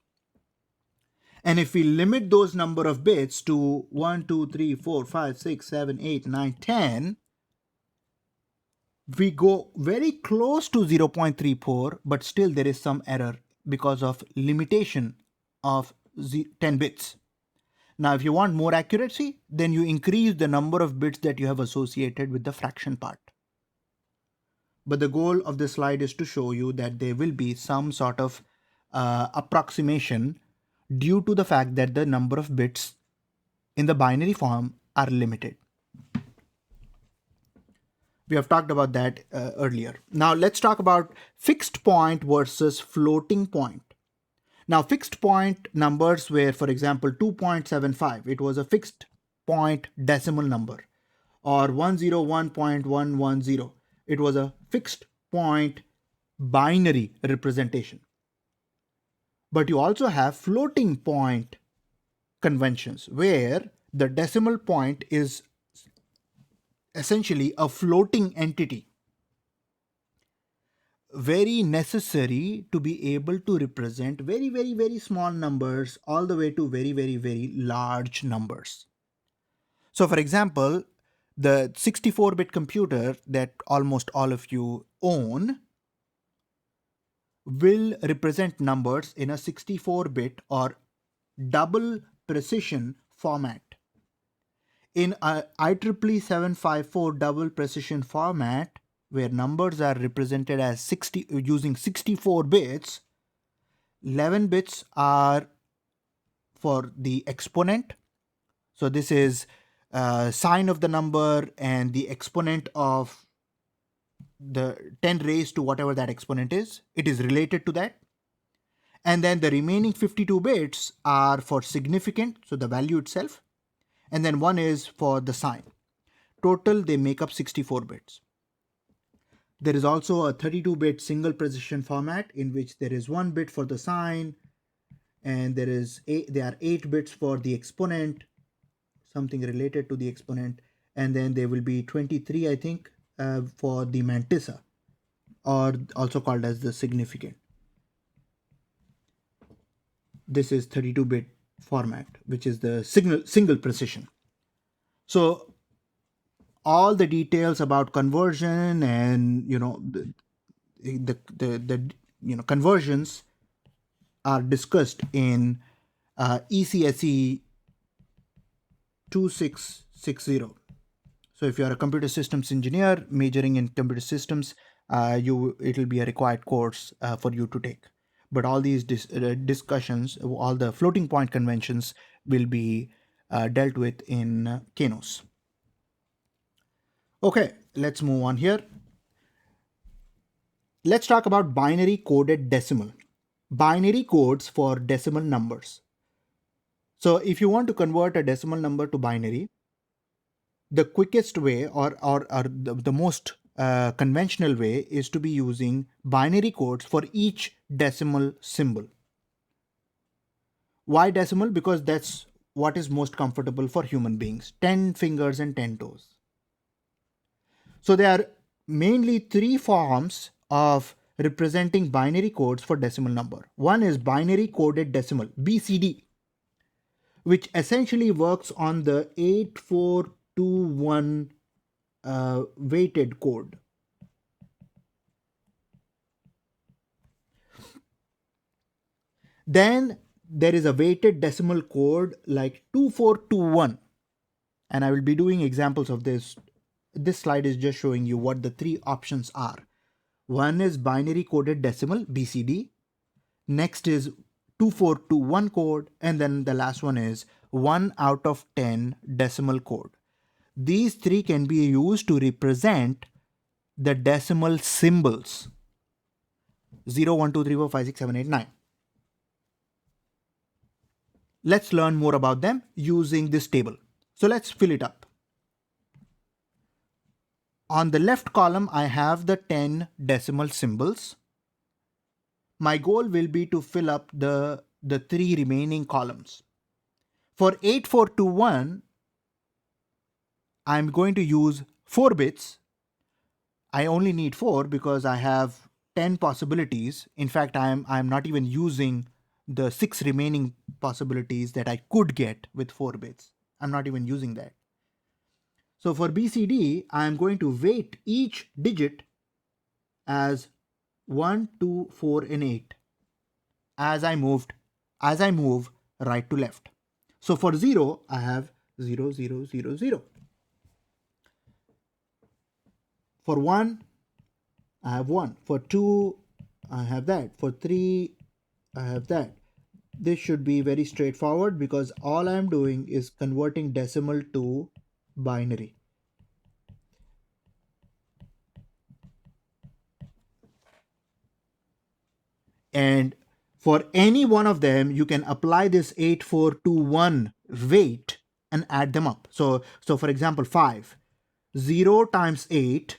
And if we limit those number of bits to 1, 2, 3, 4, 5, 6, 7, 8, 9, 10, we go very close to 0.34, but still there is some error because of limitation of 10 bits. Now, if you want more accuracy, then you increase the number of bits that you have associated with the fraction part. But the goal of this slide is to show you that there will be some sort of approximation due to the fact that the number of bits in the binary form are limited. We have talked about that earlier. Now let's talk about fixed point versus floating point. Now fixed point numbers were, for example, 2.75. It was a fixed point decimal number. Or 101.110. It was a fixed point binary representation. But you also have floating point conventions where the decimal point is essentially a floating entity, very necessary to be able to represent very, very, very small numbers all the way to very, very, very large numbers. So for example, the 64-bit computer that almost all of you own will represent numbers in a 64-bit or double precision format. In a IEEE 754 double precision format, where numbers are represented as 60 using 64 bits, 11 bits are for the exponent. So this is sign of the number and the exponent of the 10 raised to whatever that exponent is. It is related to that. And then the remaining 52 bits are for significant, so the value itself. And then one is for the sign. Total, they make up 64 bits. There is also a 32-bit single precision format in which there is 1 bit for the sign, and there are 8 bits for the exponent, something related to the exponent, and then there will be 23, I think, for the mantissa, or also called as the significant. This is 32-bit format, which is the single precision. So all the details about conversion and the conversions are discussed in ECSE 2660. So if you are a computer systems engineer majoring in computer systems, it will be a required course for you to take. But all these discussions, all the floating point conventions will be dealt with in Kenos. Okay, let's move on here. Let's talk about binary coded decimal. Binary codes for decimal numbers. So if you want to convert a decimal number to binary, the quickest way or the most conventional way is to be using binary codes for each decimal symbol. Why decimal? Because that's what is most comfortable for human beings. 10 fingers and 10 toes. So there are mainly 3 forms of representing binary codes for decimal number. One is binary coded decimal, BCD, which essentially works on the 8421 weighted code. Then there is a weighted decimal code like 2421, and I will be doing examples of this. This slide is just showing you what the 3 options are. One is binary coded decimal, BCD. Next is 2421 code, and then the last one is 1 out of 10 decimal code. These three can be used to represent the decimal symbols 0, 1, 2, 3, 4, 5, 6, 7, 8, 9. Let's learn more about them using this table. So let's fill it up. On the left column, I have the 10 decimal symbols. My goal will be to fill up the three remaining columns. For 8421, I'm going to use 4 bits. I only need 4 because I have 10 possibilities. In fact, I'm not even using the 6 remaining possibilities that I could get with 4 bits. I'm not even using that. So for BCD, I'm going to weight each digit as 1, 2, 4, and 8 as I move right to left. So for 0, I have 0, 0, 0, 0. For 1, I have 1. For 2, I have that. For 3, I have that. This should be very straightforward because all I am doing is converting decimal to binary. And for any one of them, you can apply this 8421 weight and add them up. So for example, 5, 0 times 8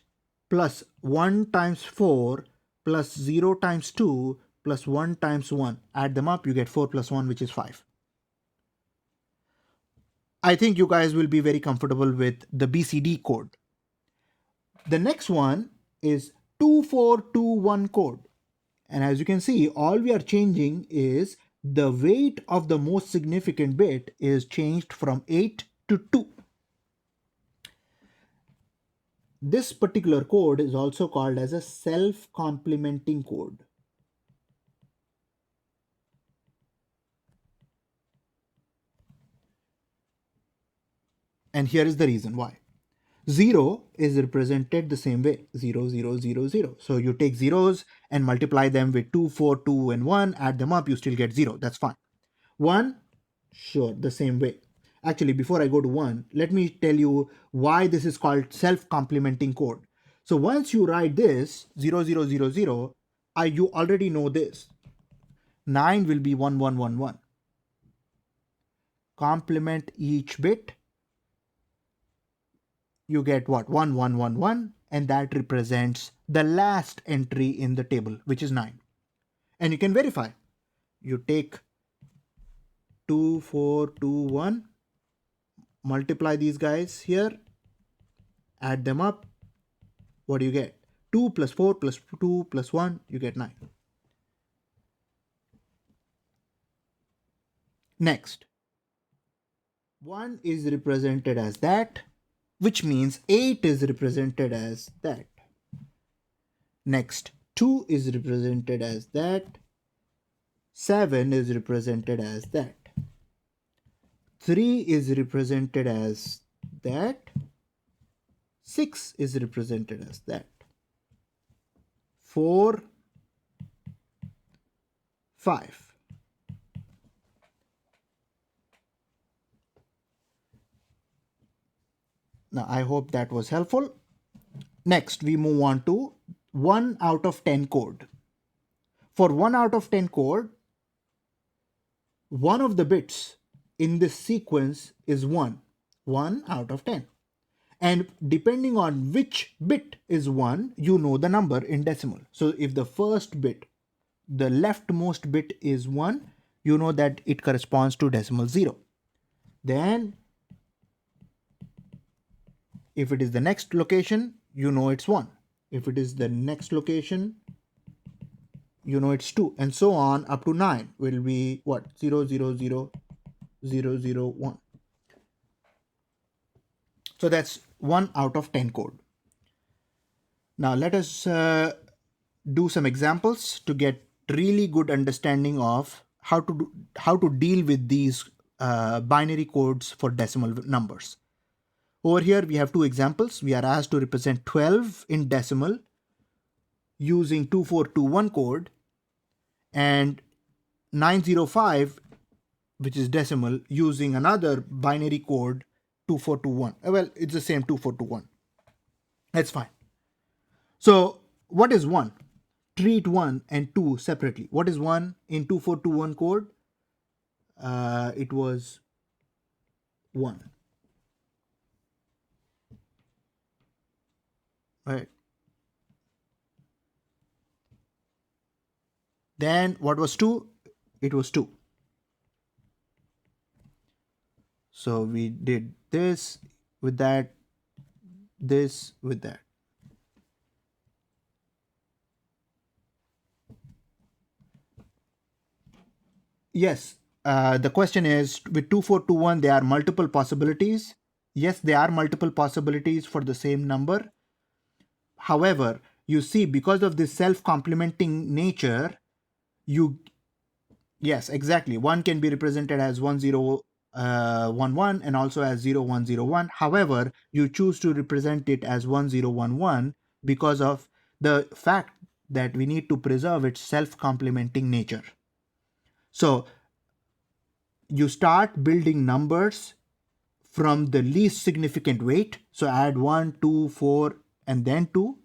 plus 1 times 4 plus 0 times 2 plus 1 times 1. Add them up, you get 4 plus 1, which is 5. I think you guys will be very comfortable with the BCD code. The next one is 2421 code. And as you can see, all we are changing is the weight of the most significant bit is changed from 8 to 2. This particular code is also called as a self-complementing code. And here is the reason why. 0 is represented the same way, 0, 0, 0, 0. So you take zeros and multiply them with 2, 4, 2, and 1, add them up, you still get 0. That's fine. 1, sure, the same way. Actually, before I go to 1, let me tell you why this is called self-complementing code. So once you write this 0, 0, 0, 0, you already know this. 9 will be 1, 1, 1, 1. Complement each bit, you get what? 1, 1, 1, 1, and that represents the last entry in the table, which is 9. And you can verify. You take 2, 4, 2, 1, multiply these guys here, add them up. What do you get? 2 plus 4 plus 2 plus 1, you get 9. Next, 1 is represented as that, which means 8 is represented as that. Next, 2 is represented as that. 7 is represented as that. 3 is represented as that. 6 is represented as that. 4, 5. Now, I hope that was helpful. Next, we move on to 1 out of 10 code. For 1 out of 10 code, one of the bits in this sequence is 1. 1 out of 10. And depending on which bit is 1, you know the number in decimal. So if the first bit, the leftmost bit is 1, you know that it corresponds to decimal 0. Then if it is the next location, you know it's 1. If it is the next location, you know it's 2, and so on up to 9 will be what? 0, 0, 0, 0, 0, 1. So that's 1 out of 10 code. Now let us do some examples to get really good understanding of how to deal with these binary codes for decimal numbers. Over here we have two examples. We are asked to represent 12 in decimal using 2421 code, and 905, which is decimal, using another binary code 2421. Well, it's the same 2421. That's fine. So what is 1? Treat 1 and 2 separately. What is 1 in 2421 code? It was 1. Right. Then what was 2? It was 2. So we did this with that, this with that. Yes, the question is, with 2421, there are multiple possibilities. Yes, there are multiple possibilities for the same number. However, you see, because of this self-complementing nature, yes, exactly. One can be represented as 1011 and also as 0101. However, you choose to represent it as 1011 because of the fact that we need to preserve its self-complementing nature. So you start building numbers from the least significant weight. So add 1, 2, 4, and then 2.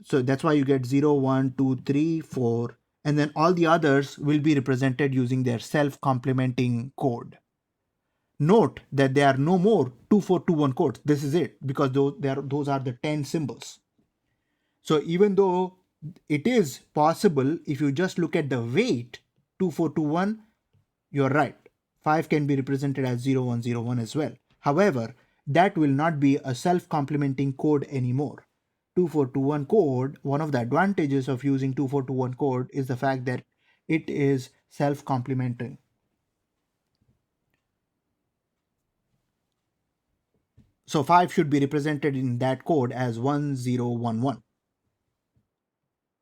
So that's why you get 0, 1, 2, 3, 4. And then all the others will be represented using their self-complementing code. Note that there are no more 2421 codes. This is it, because those are the 10 symbols. So even though it is possible, if you just look at the weight 2421, you're right. 5 can be represented as 0101 as well. However, that will not be a self-complementing code anymore. 2421 code, one of the advantages of using 2421 code is the fact that it is self-complementing. So 5 should be represented in that code as 1011.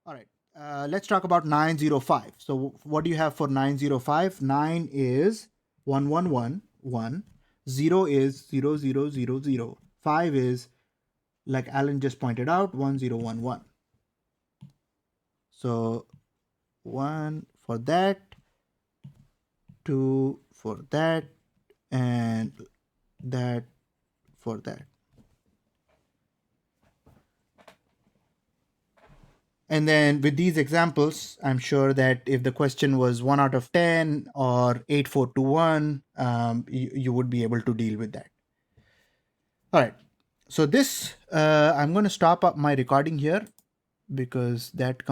All right, let's talk about 905. So what do you have for 905? 9 is 1111. 0 is 0000. 5 is, like Alan just pointed out, 1011. So 1 for that, 2 for that, and that for that. And then with these examples, I'm sure that if the question was 1 out of 10 or 8421, you would be able to deal with that. All right. So this, I'm going to stop up my recording here because that comes